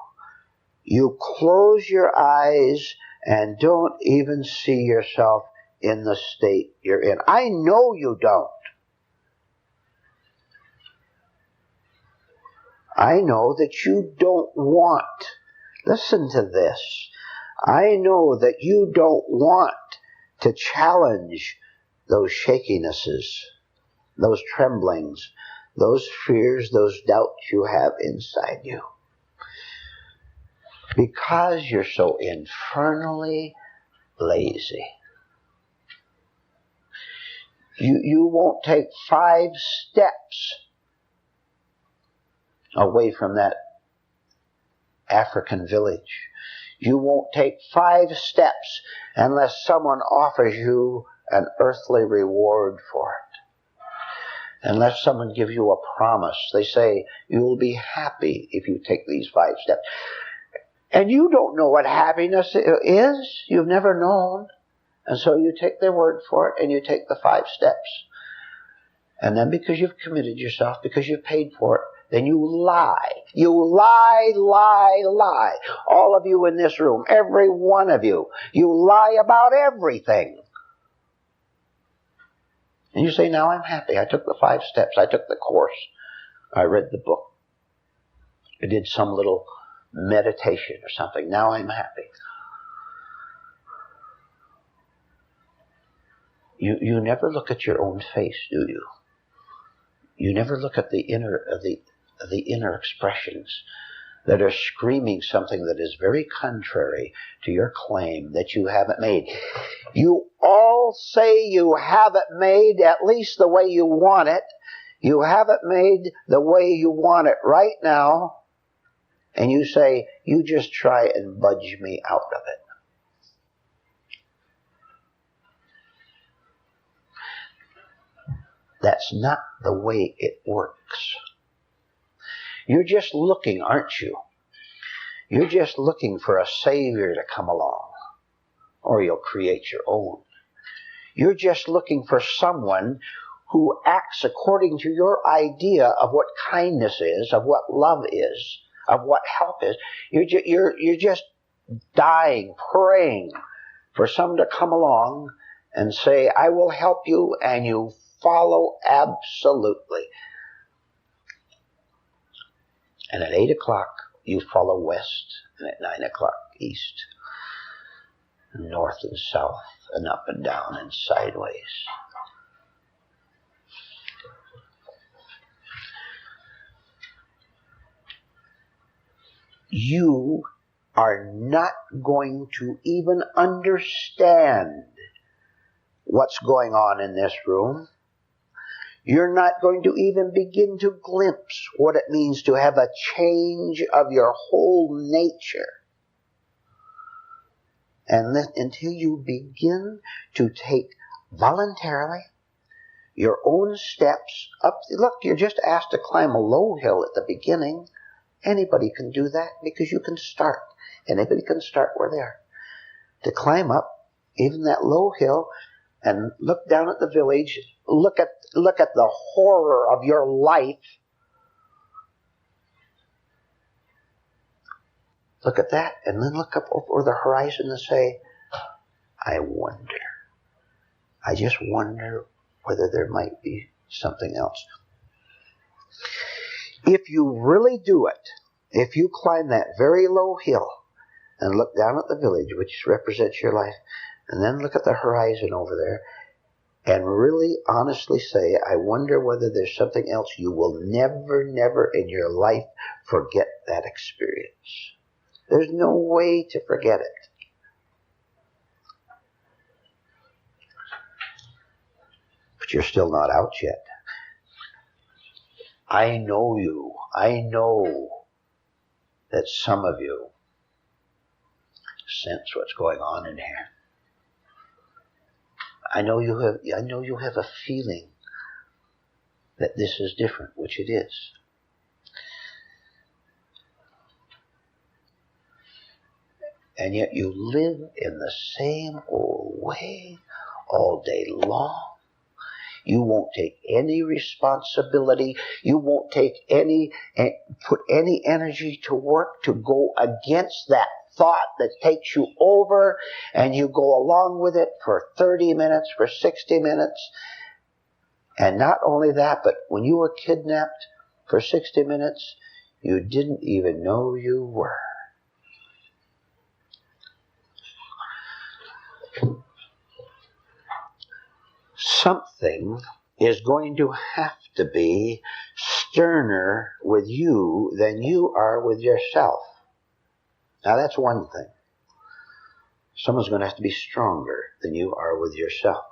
you close your eyes and don't even see yourself in the state you're in. I know you don't. I know that you don't want. Listen to this. I know that you don't want to challenge those shakinesses, those tremblings, those fears, those doubts you have inside you. Because you're so infernally lazy. You won't take 5 steps away from that African village. You won't take 5 steps unless someone offers you an earthly reward for it. Unless someone gives you a promise. They say, you will be happy if you take these 5 steps. And you don't know what happiness is. You've never known. And so you take their word for it and you take the 5 steps. And then because you've committed yourself, because you've paid for it, then you lie. You lie, lie, lie. All of you in this room, every one of you, you lie about everything. And you say, now I'm happy. I took the 5 steps. I took the course. I read the book. I did some little meditation or something. Now I'm happy. You never look at your own face, do you? You never look at the inner expressions that are screaming something that is very contrary to your claim that you haven't made. You all say you have it made at least the way you want it. You have it made the way you want it right now. And you say, you just try and budge me out of it. That's not the way it works. You're just looking, aren't you? You're just looking for a savior to come along. Or you'll create your own. You're just looking for someone who acts according to your idea of what kindness is, of what love is, of what help is. You're just dying, praying for someone to come along and say, I will help you, and you follow absolutely. And at 8 o'clock, you follow west, and at 9 o'clock, east, and north and south, and up and down and sideways. You are not going to even understand what's going on in this room. You're not going to even begin to glimpse what it means to have a change of your whole nature. And then, until you begin to take voluntarily your own steps up. Look, you're just asked to climb a low hill at the beginning. Anybody can do that because you can start. Anybody can start where they are. To climb up even that low hill and look down at the village, look at the horror of your life. Look at that, and then look up over the horizon and say, I just wonder whether there might be something else. If you really do it, if you climb that very low hill and look down at the village, which represents your life, and then look at the horizon over there, and really honestly say, I wonder whether there's something else, you will never, never in your life forget that experience. There's no way to forget it. But you're still not out yet. I know you. I know that some of you sense what's going on in here. I know you have a feeling that this is different, which it is. And yet you live in the same old way all day long. You won't take any responsibility. You won't put any energy to work to go against that thought that takes you over, and you go along with it for 30 minutes, for 60 minutes. And not only that, but when you were kidnapped for 60 minutes, you didn't even know you were. Something is going to have to be sterner with you than you are with yourself. Now that's one thing. Someone's going to have to be stronger than you are with yourself.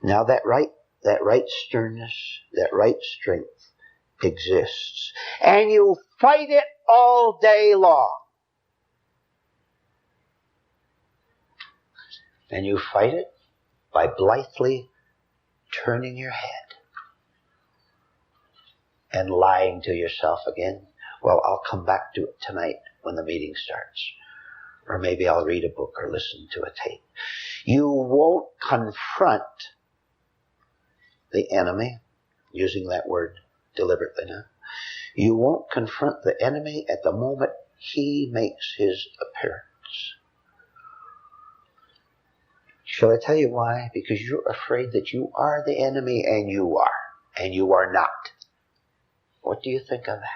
Now that right sternness, that right strength exists. And you fight it all day long. And you fight it by blithely turning your head and lying to yourself again. Well, I'll come back to it tonight when the meeting starts. Or maybe I'll read a book or listen to a tape. You won't confront the enemy, using that word deliberately now. You won't confront the enemy at the moment he makes his appearance. Shall I tell you why? Because you're afraid that you are the enemy, and you are not. What do you think of that?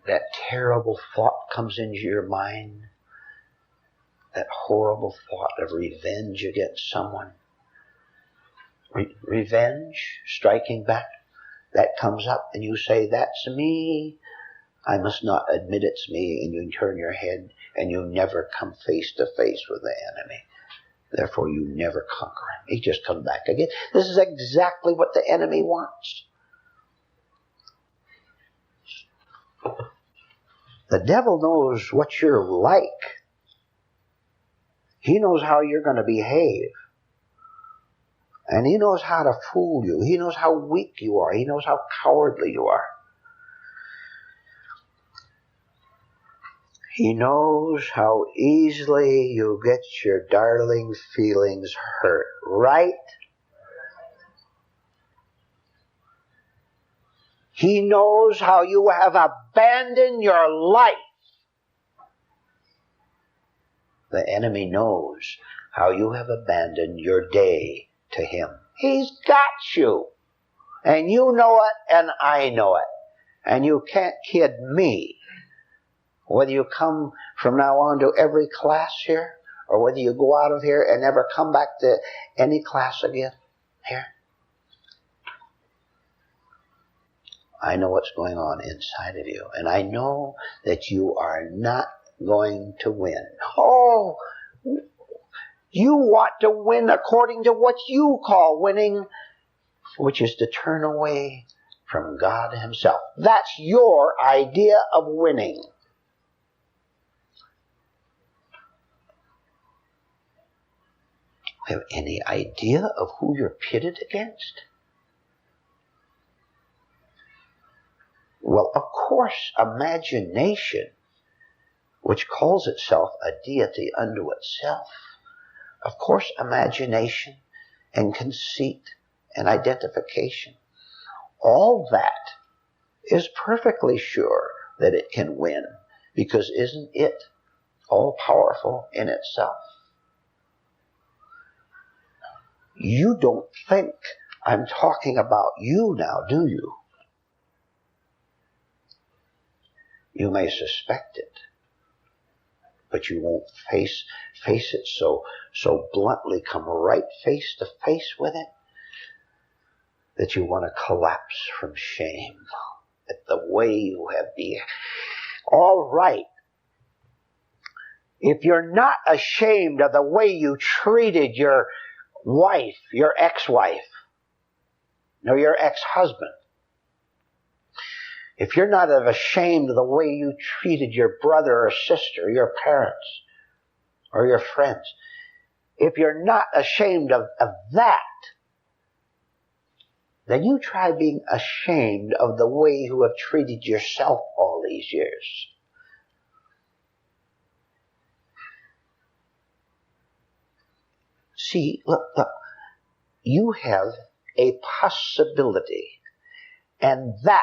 That terrible thought comes into your mind, that horrible thought of revenge against someone. Revenge, striking back, that comes up and you say, that's me. I must not admit it's me, and you turn your head and you never come face to face with the enemy. Therefore you never conquer him. He just comes back again. This is exactly what the enemy wants. The devil knows what you're like. He knows how you're going to behave. And he knows how to fool you. He knows how weak you are. He knows how cowardly you are. He knows how easily you get your darling feelings hurt, right? He knows how you have abandoned your life. The enemy knows how you have abandoned your day to him. He's got you. And you know it, and I know it. And you can't kid me. Whether you come from now on to every class here, or whether you go out of here and never come back to any class again here. I know what's going on inside of you. And I know that you are not going to win. Oh, you want to win according to what you call winning, which is to turn away from God himself. That's your idea of winning. Have any idea of who you're pitted against? Well, of course, imagination, which calls itself a deity unto itself, of course, imagination and conceit and identification, all that is perfectly sure that it can win, because isn't it all powerful in itself? You don't think I'm talking about you now, do you? You may suspect it, but you won't face it so bluntly, come right face to face with it, that you want to collapse from shame at the way you have behaved. All right. if you're not ashamed of the way you treated your wife, your ex-wife, or your ex-husband, if you're not ashamed of the way you treated your brother or sister, your parents, or your friends, if you're not ashamed of that, then you try being ashamed of the way you have treated yourself all these years. See, look, you have a possibility, and that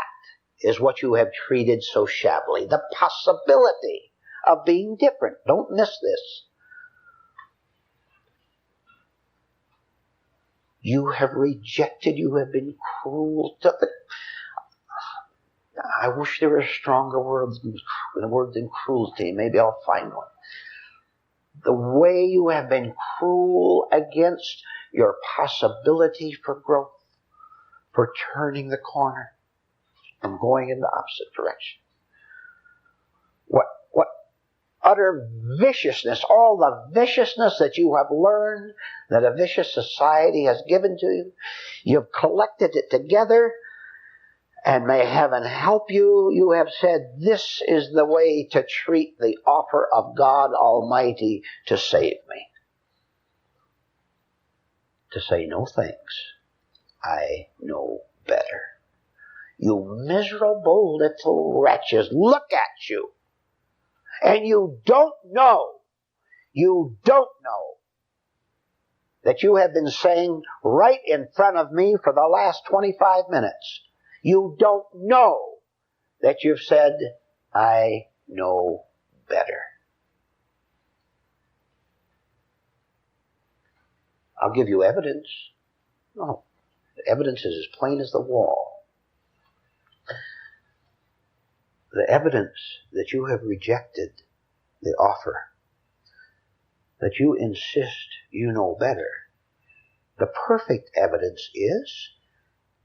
is what you have treated so shabbily. The possibility of being different. Don't miss this. You have rejected, you have been cruel to it. I wish there were stronger words than cruelty. Maybe I'll find one. The way you have been cruel against your possibility for growth, for turning the corner, from going in the opposite direction. What utter viciousness, all the viciousness that you have learned, that a vicious society has given to you, you've collected it together, and may heaven help you, you have said, this is the way to treat the offer of God Almighty to save me. To say, no thanks, I know better. You miserable little wretches, look at you. And you don't know that you have been saying right in front of me for the last 25 minutes. You don't know that you've said, I know better. I'll give you evidence. No, the evidence is as plain as the wall. The evidence that you have rejected the offer, that you insist you know better, the perfect evidence is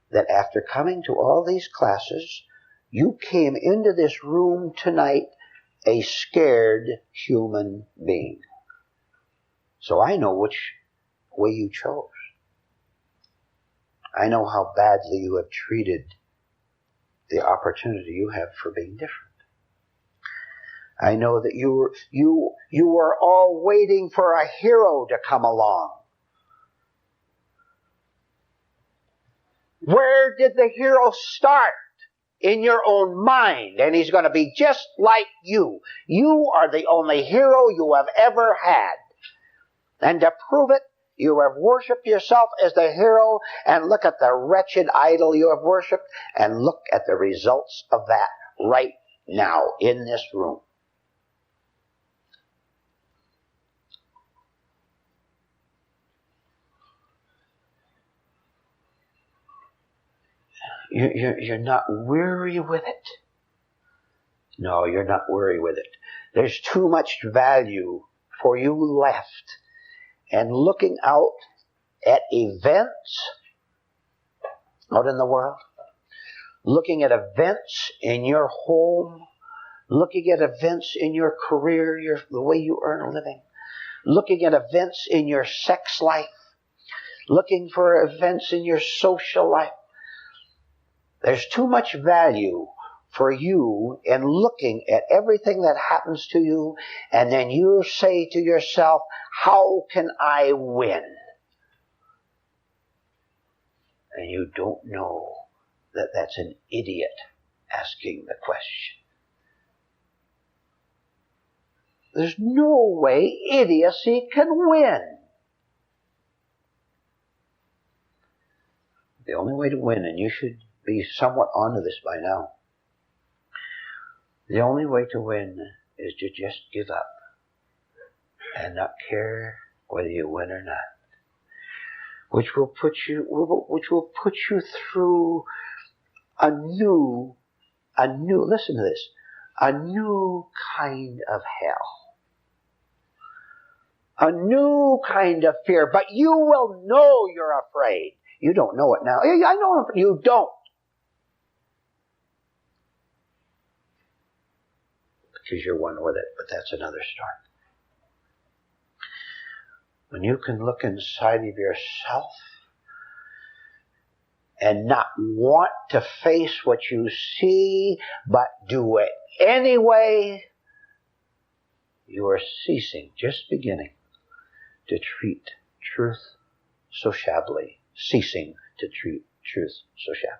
that after coming to all these classes, you came into this room tonight a scared human being. So I know which way you chose. I know how badly you have treated the opportunity you have for being different. I know that you were all waiting for a hero to come along. Where did the hero start? In your own mind. And he's going to be just like you. You are the only hero you have ever had. And to prove it, you have worshipped yourself as the hero, and look at the wretched idol you have worshipped, and look at the results of that right now in this room. You're not weary with it. No, you're not weary with it. There's too much value for you left. And looking out at events out in the world, looking at events in your home, looking at events in your career, the way you earn a living, looking at events in your sex life, looking for events in your social life. There's too much value for you in looking at everything that happens to you, and then you say to yourself, how can I win? And you don't know that that's an idiot asking the question. There's no way idiocy can win. The only way to win, and you should be somewhat onto this by now, the only way to win is to just give up and not care whether you win or not, which will put you through a new, listen to this, a new kind of hell, a new kind of fear. But you will know you're afraid. You don't know it now. I know you don't. Because you're one with it, but that's another story. when you can look inside of yourself and not want to face what you see, but do it anyway, you are ceasing, just beginning, to treat truth so shabbily. Ceasing to treat truth so shabbily.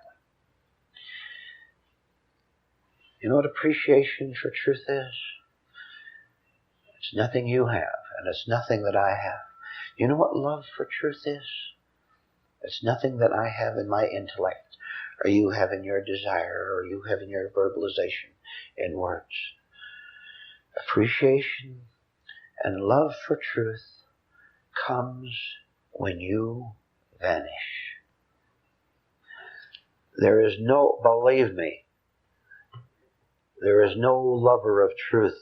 You know what appreciation for truth is? It's nothing you have, and it's nothing that I have. You know what love for truth is? It's nothing that I have in my intellect, or you have in your desire, or you have in your verbalization in words. Appreciation and love for truth comes when you vanish. There is no, believe me, there is no lover of truth.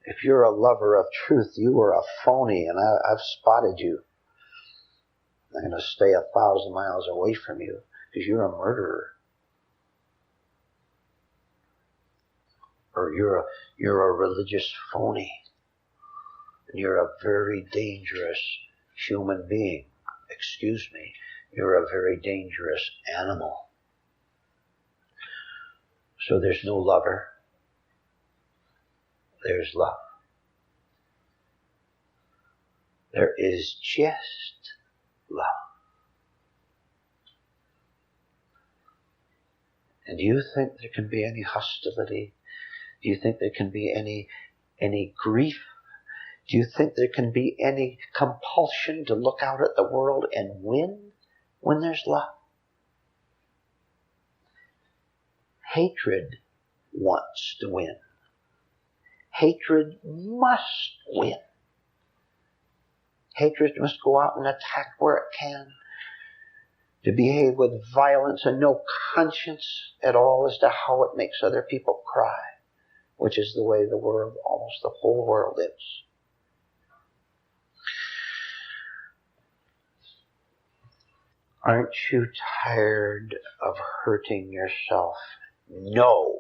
If you're a lover of truth, you are a phony, and I've spotted you. I'm going to stay 1,000 miles away from you because you're a murderer. Or you're a religious phony. And you're a very dangerous human being. Excuse me. You're a very dangerous animal. So there's no lover. There's love. There is just love. And do you think there can be any hostility? Do you think there can be any grief? Do you think there can be any compulsion to look out at the world and win when there's love? Hatred wants to win. Hatred must win. Hatred must go out and attack where it can, to behave with violence and no conscience at all as to how it makes other people cry, which is the way the world, almost the whole world is. Aren't you tired of hurting yourself? No.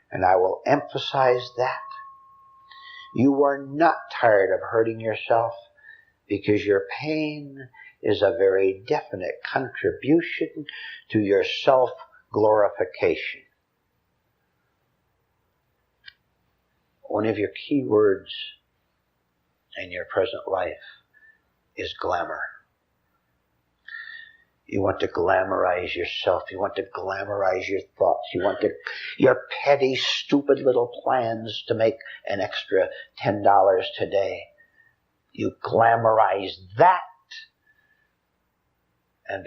And I will emphasize that. You are not tired of hurting yourself because your pain is a very definite contribution to your self-glorification. One of your key words in your present life is glamour. You want to glamorize yourself. You want to glamorize your thoughts. You want your petty, stupid little plans to make an extra $10 today. You glamorize that and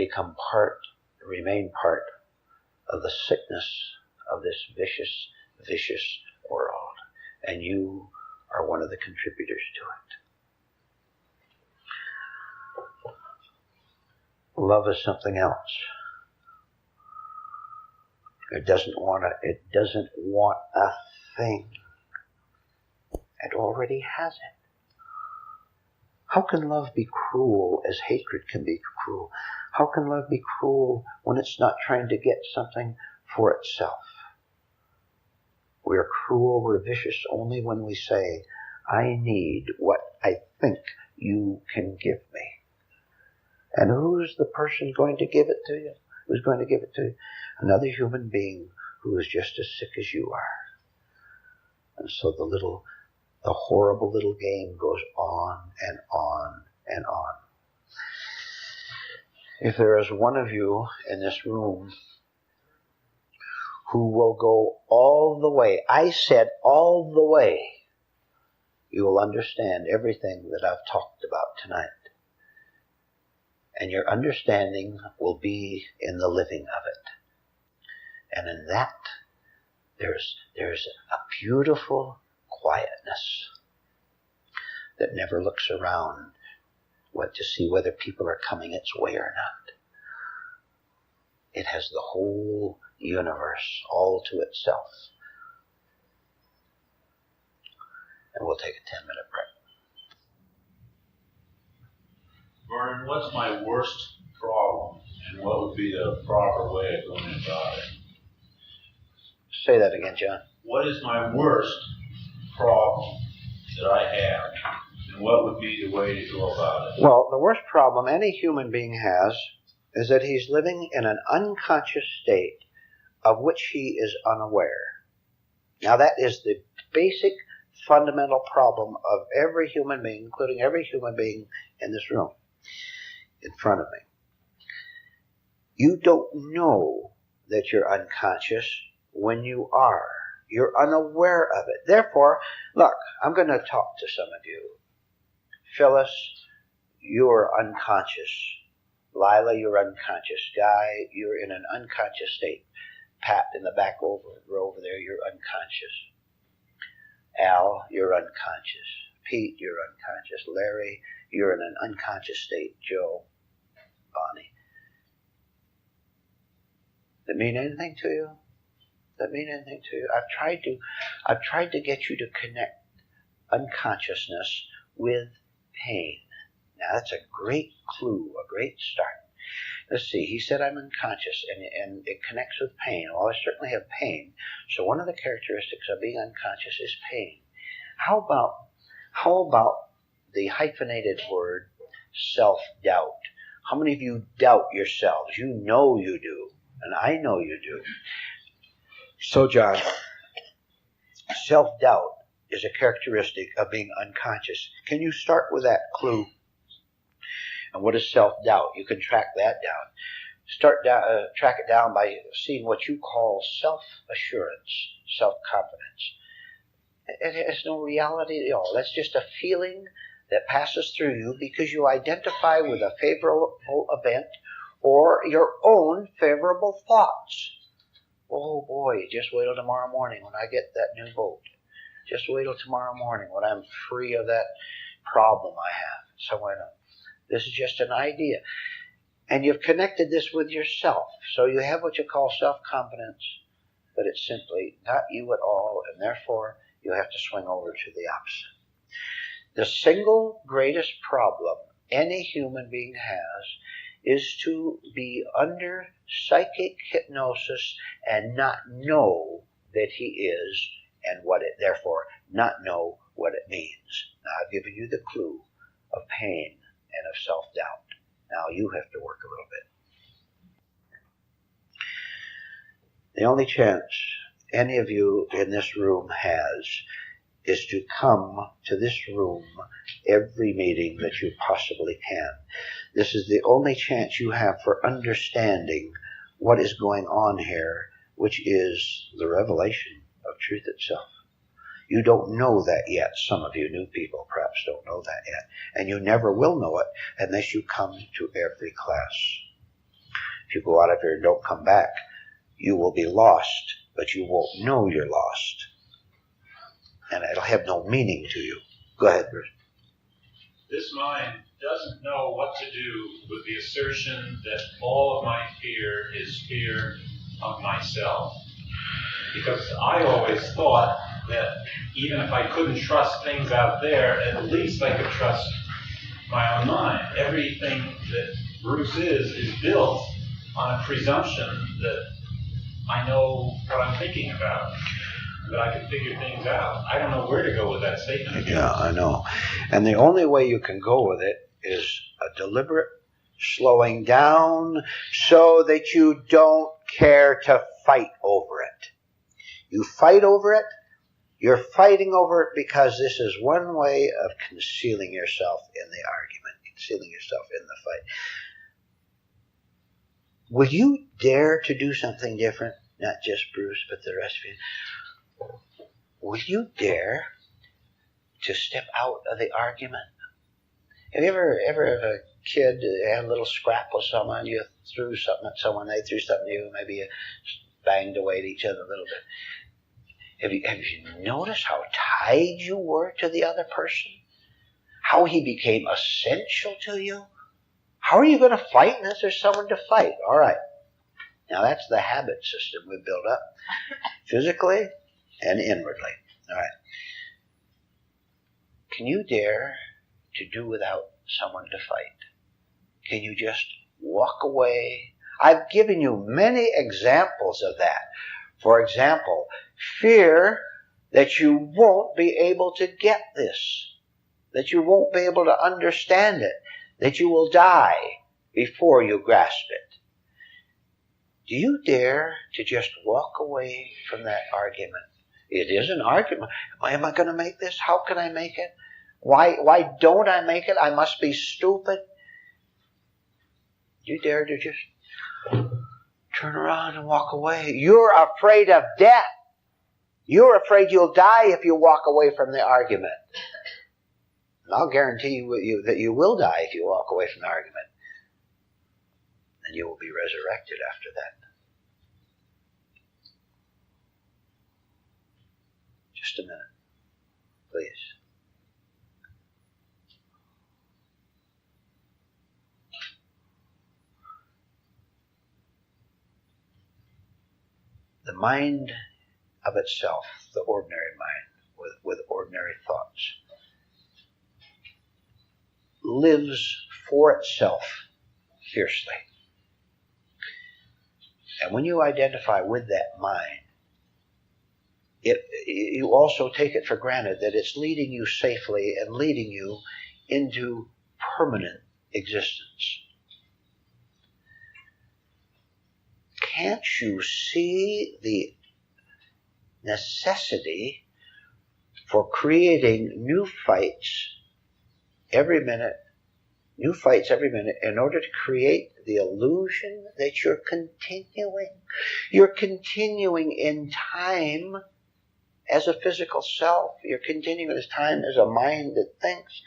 remain part of the sickness of this vicious, vicious world. And you are one of the contributors to it. Love is something else. It doesn't want a thing. It already has it. How can love be cruel as hatred can be cruel? How can love be cruel when it's not trying to get something for itself? We're cruel, we're vicious only when we say, I need what I think you can give me. And who's the person going to give it to you? Who's going to give it to you? Another human being who is just as sick as you are. And so the horrible little game goes on and on and on. If there is one of you in this room who will go all the way, I said all the way, you will understand everything that I've talked about tonight. And your understanding will be in the living of it. And in that, there's a beautiful quietness that never looks around to see whether people are coming its way or not. It has the whole universe all to itself. And we'll take a 10-minute break. Vernon, what's my worst problem, and what would be the proper way of going about it? Say that again, John. What is my worst problem that I have, And what would be the way to go about it? Well, the worst problem any human being has is that he's living in an unconscious state of which he is unaware. Now, that is the basic fundamental problem of every human being, including every human being in this room, in front of me. You don't know that you're unconscious when you are. You're unaware of it. Therefore, look, I'm going to talk to some of you. Phyllis, you're unconscious. Lila, you're unconscious. Guy, you're in an unconscious state. Pat, in the back row over there, you're unconscious. Al, you're unconscious. Pete, you're unconscious. Larry, you're in an unconscious state. Joe, Bonnie. Does that mean anything to you? Does that mean anything to you? I've tried to get you to connect unconsciousness with pain. Now that's a great clue, a great start. Let's see, he said I'm unconscious and it connects with pain. Well, I certainly have pain. So one of the characteristics of being unconscious is pain. How about the hyphenated word self-doubt? How many of you doubt yourselves? You know you do, and I know you do. So, John, self-doubt is a characteristic of being unconscious. Can you start with that clue? And what is self-doubt? You can track that down. Track it down by seeing what you call self-assurance, self-confidence. It has no reality at all. That's just a feeling that passes through you because you identify with a favorable event or your own favorable thoughts. Oh boy, just wait till tomorrow morning when I get that new boat. Just wait till tomorrow morning when I'm free of that problem I have. Somewhere else. This is just an idea. And you've connected this with yourself. So you have what you call self-confidence, but it's simply not you at all, and therefore you have to swing over to the opposite. The single greatest problem any human being has is to be under psychic hypnosis and not know that he is, and therefore not know what it means. Now I've given you the clue of pain and of self-doubt. Now you have to work a little bit. The only chance any of you in this room has is to come to this room every meeting that you possibly can. This is the only chance you have for understanding what is going on here, which is the revelation of truth itself. You don't know that yet. Some of you new people perhaps don't know that yet. And you never will know it unless you come to every class. If you go out of here and don't come back, you will be lost, but you won't know you're lost. And it'll have no meaning to you. Go ahead, Bruce. This mind doesn't know what to do with the assertion that all of my fear is fear of myself. Because I always thought that even if I couldn't trust things out there, at least I could trust my own mind. Everything that Bruce is built on a presumption that I know what I'm thinking about, that I can figure things out. I don't know where to go with that statement. Yeah, I know. And the only way you can go with it is a deliberate slowing down so that you don't care to fight over it. You fight over it, you're fighting over it because this is one way of concealing yourself in the argument, concealing yourself in the fight. Will you dare to do something different? Not just Bruce, but the rest of you. Will you dare to step out of the argument? Have you ever have a kid had a little scrap with someone, you threw something at someone, they threw something at you, maybe you banged away at each other a little bit. Have you noticed how tied you were to the other person? How he became essential to you? How are you going to fight unless there's someone to fight? All right. Now that's the habit system we've built up, physically and inwardly. All right. Can you dare to do without someone to fight? Can you just walk away? I've given you many examples of that. For example, fear that you won't be able to get this. that you won't be able to understand it, that you will die before you grasp it. Do you dare to just walk away from that argument? It is an argument. Am I going to make this? How can I make it? Why don't I make it? I must be stupid. Do you dare to just turn around and walk away? You're afraid of death. You're afraid you'll die if you walk away from the argument. And I'll guarantee you that you will die if you walk away from the argument. And you will be resurrected after that. Just a minute, please. The mind of itself, the ordinary mind, with ordinary thoughts, lives for itself fiercely. And when you identify with that mind, you also take it for granted that it's leading you safely and leading you into permanent existence. Can't you see the necessity for creating new fights every minute in order to create the illusion that you're continuing? You're continuing in time as a physical self. You're continuing as time as a mind that thinks.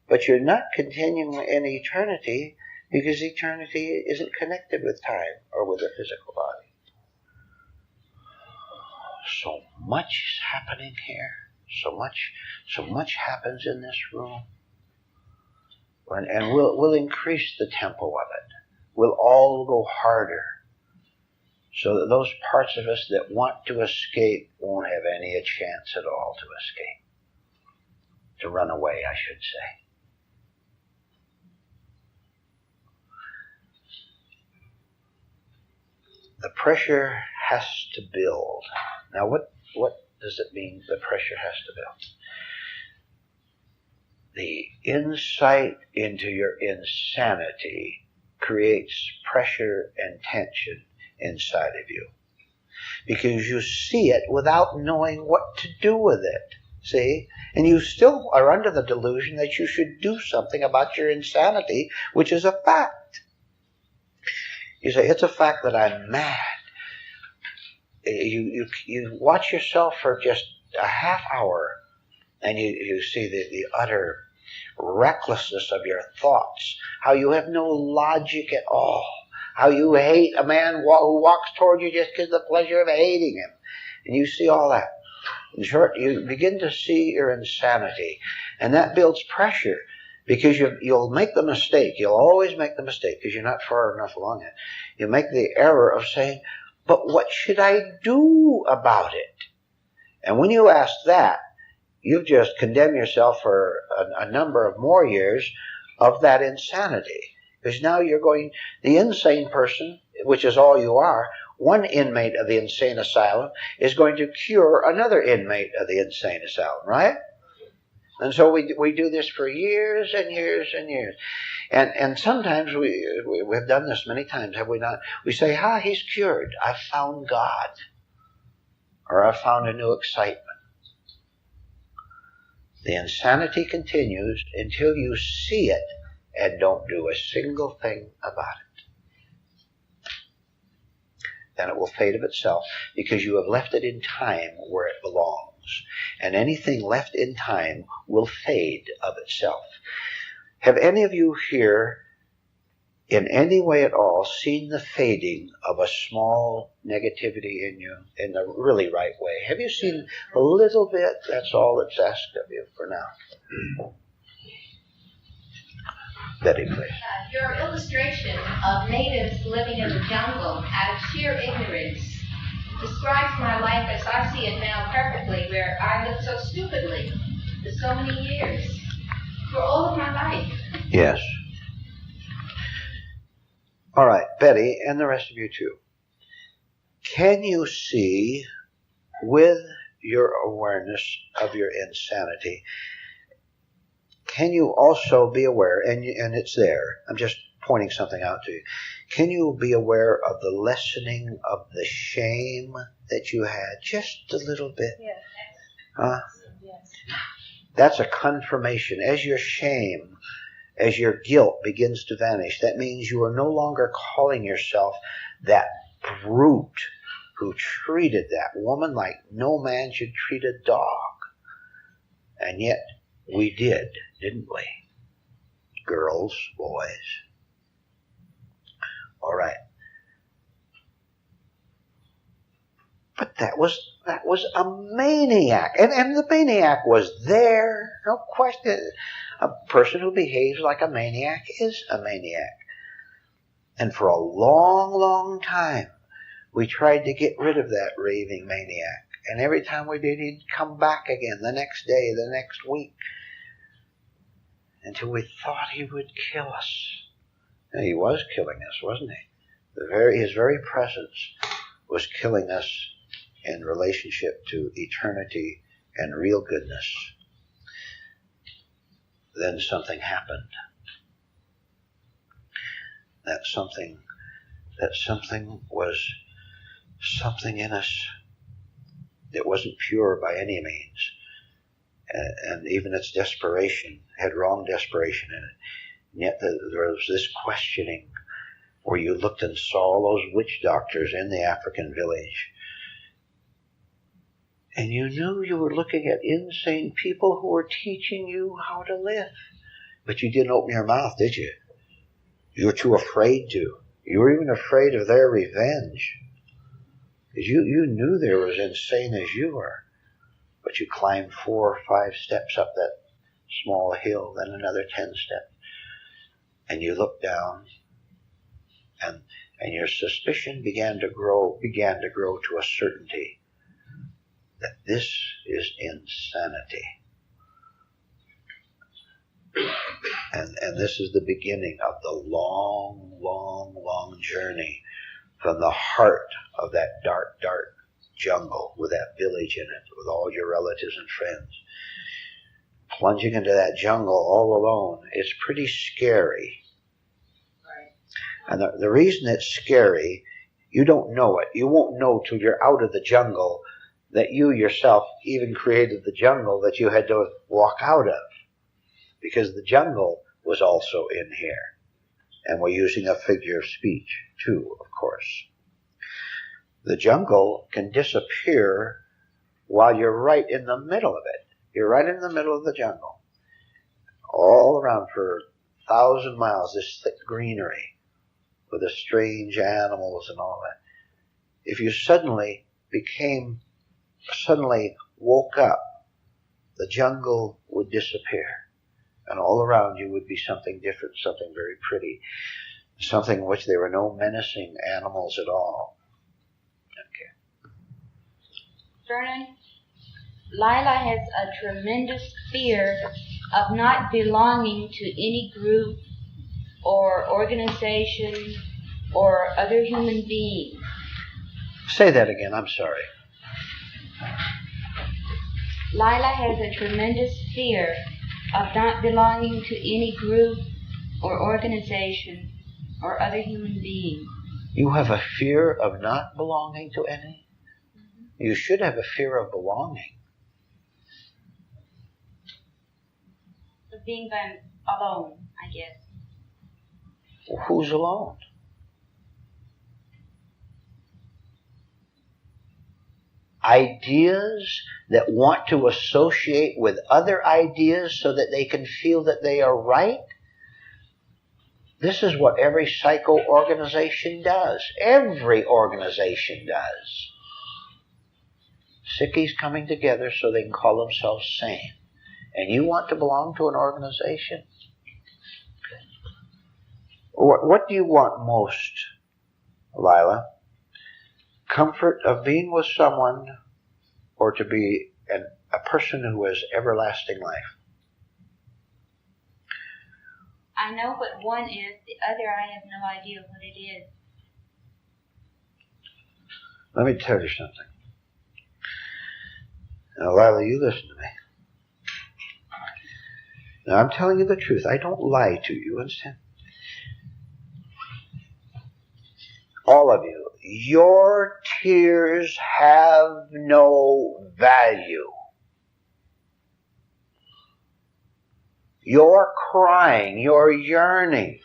But you're not continuing in eternity, because eternity isn't connected with time or with the physical body. So much is happening here. So much happens in this room. And we'll increase the tempo of it. We'll all go harder, so that those parts of us that want to escape won't have any chance at all to escape. To run away, I should say. The pressure has to build. Now, what does it mean the pressure has to build? The insight into your insanity creates pressure and tension inside of you, because you see it without knowing what to do with it. See? And you still are under the delusion that you should do something about your insanity, which is a fact. You say, it's a fact that I'm mad. You watch yourself for just a half hour, and you see the utter recklessness of your thoughts, how you have no logic at all, how you hate a man who walks toward you just because of the pleasure of hating him. And you see all that. In short, you begin to see your insanity, and that builds pressure, because you'll make the mistake. You'll always make the mistake, because you're not far enough along it. You make the error of saying, but what should I do about it? And when you ask that, you've just condemned yourself for a number of more years of that insanity. Because now you're going, the insane person, which is all you are, one inmate of the insane asylum is going to cure another inmate of the insane asylum, right? And so we do this for years and years and years. And sometimes we've done this many times, have we not? We say, he's cured. I've found God. Or I've found a new excitement. The insanity continues until you see it and don't do a single thing about it. Then it will fade of itself, because you have left it in time where it belongs. And anything left in time will fade of itself. Have any of you here, in any way at all, seen the fading of a small negativity in you in the really right way? Have you seen a little bit? That's all that's asked of you for now. Betty, please. Your illustration of natives living in the jungle out of sheer ignorance describes my life as I see it now perfectly, where I lived so stupidly for so many years, for all of my life. Yes. All right, Betty, and the rest of you too. Can you see, with your awareness of your insanity, can you also be aware, and it's there, I'm just pointing something out to you, can you be aware of the lessening of the shame that you had? Just a little bit. Yes. Huh? Yes. That's a confirmation. As your shame, as your guilt begins to vanish, that means you are no longer calling yourself that brute who treated that woman like no man should treat a dog. And yet, we did, didn't we? Girls, boys. All right. But that was a maniac. And the maniac was there. No question. A person who behaves like a maniac is a maniac. And for a long, long time, we tried to get rid of that raving maniac. And every time we did, he'd come back again the next day, the next week, until we thought he would kill us. And he was killing us, wasn't he? His very presence was killing us in relationship to eternity and real goodness. Then something happened. That something was something in us that wasn't pure by any means. And even its desperation had wrong desperation in it. And yet there was this questioning where you looked and saw all those witch doctors in the African village. And you knew you were looking at insane people who were teaching you how to live. But you didn't open your mouth, did you? You were too afraid to. You were even afraid of their revenge. Because you knew they were as insane as you were. But you climbed 4 or 5 steps up that small hill, then another 10 steps. And you looked down, and your suspicion began to grow to a certainty that this is insanity. And this is the beginning of the long, long, long journey from the heart of that dark, dark jungle with that village in it, with all your relatives and friends. Plunging into that jungle all alone, it's pretty scary. Right. And the reason it's scary, you don't know it. You won't know till you're out of the jungle that you yourself even created the jungle that you had to walk out of. Because the jungle was also in here. And we're using a figure of speech, too, of course. The jungle can disappear while you're right in the middle of it. You're right in the middle of the jungle. All around for 1,000 miles, this thick greenery with the strange animals and all that. If you suddenly woke up, the jungle would disappear. And all around you would be something different, something very pretty, something in which there were no menacing animals at all. Okay. Vernon, Lila has a tremendous fear of not belonging to any group or organization or other human being. Say that again, I'm sorry. Lila has a tremendous fear of not belonging to any group or organization or other human being. You have a fear of not belonging to any? Mm-hmm. You should have a fear of belonging. Of being alone, I guess. Well, who's alone? Ideas that want to associate with other ideas so that they can feel that they are right? This is what every psycho-organization does. Every organization does. Sickies coming together so they can call themselves sane. And you want to belong to an organization? What do you want most, Lila? Comfort of being with someone, or to be a person who has everlasting life? I know what one is, the other I have no idea what it is. Let me tell you something. Now, Lila, you listen to me. Now, I'm telling you the truth. I don't lie to you, understand? All of you, your tears have no value. Your crying, your yearning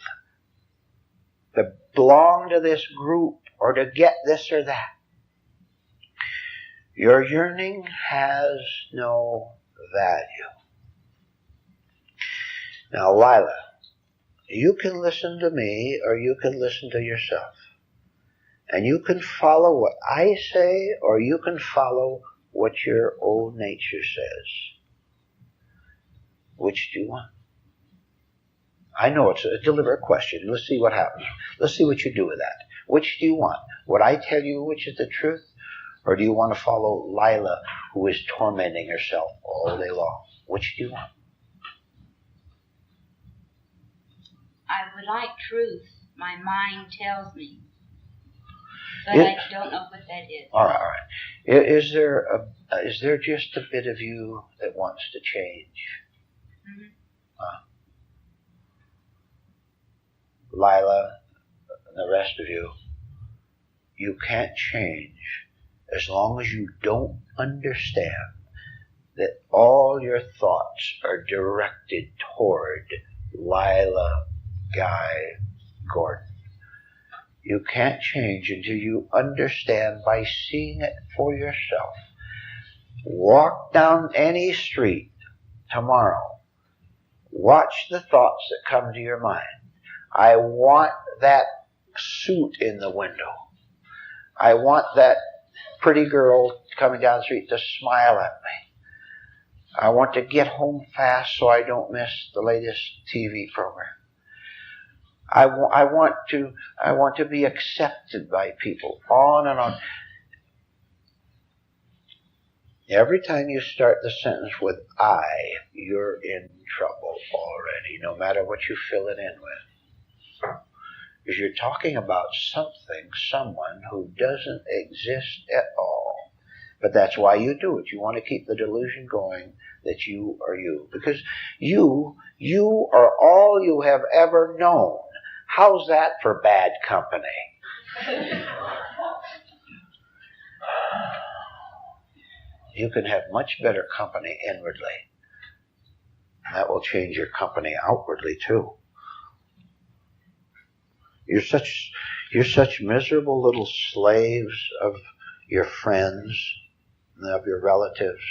to belong to this group or to get this or that, your yearning has no value. Now, Lila, you can listen to me or you can listen to yourself. And you can follow what I say or you can follow what your old nature says. Which do you want? I know it's a deliberate question. Let's see what happens. Let's see what you do with that. Which do you want? Would I tell you which is the truth? Or do you want to follow Lila, who is tormenting herself all day long? Which do you want? I would like truth. My mind tells me. But I don't know what that is. All right. Is there just a bit of you that wants to change? Mm-hmm. Lila and the rest of you, you can't change as long as you don't understand that all your thoughts are directed toward Lila, Guy, Gordon. You can't change until you understand by seeing it for yourself. Walk down any street tomorrow. Watch the thoughts that come to your mind. I want that suit in the window. I want that pretty girl coming down the street to smile at me. I want to get home fast so I don't miss the latest TV program. I want to be accepted by people. On and on. Every time you start the sentence with I, you're in trouble already, no matter what you fill it in with. Because you're talking about something, someone who doesn't exist at all. But that's why you do it. You want to keep the delusion going that you are you. Because you are all you have ever known. How's that for bad company? You can have much better company inwardly. That will change your company outwardly too. You're such miserable little slaves of your friends and of your relatives.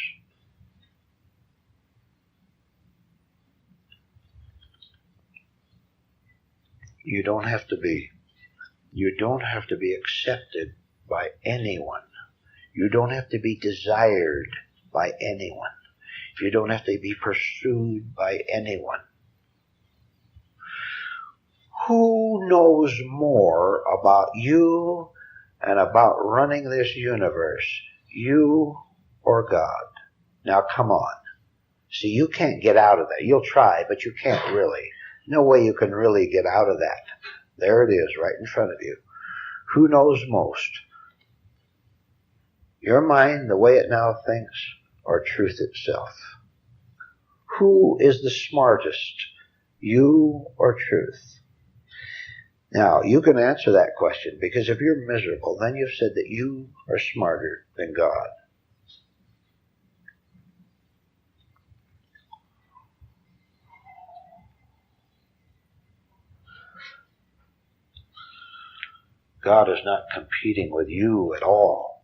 You don't have to be accepted by anyone. You don't have to be desired by anyone. You don't have to be pursued by anyone. Who knows more about you and about running this universe, you or God? Now come on. See, you can't get out of that. You'll try, but you can't really. No way you can really get out of that. There it is, right in front of you. Who knows most? Your mind, the way it now thinks, or truth itself? Who is the smartest, you or truth? Now, you can answer that question, because if you're miserable, then you've said that you are smarter than God. God is not competing with you at all.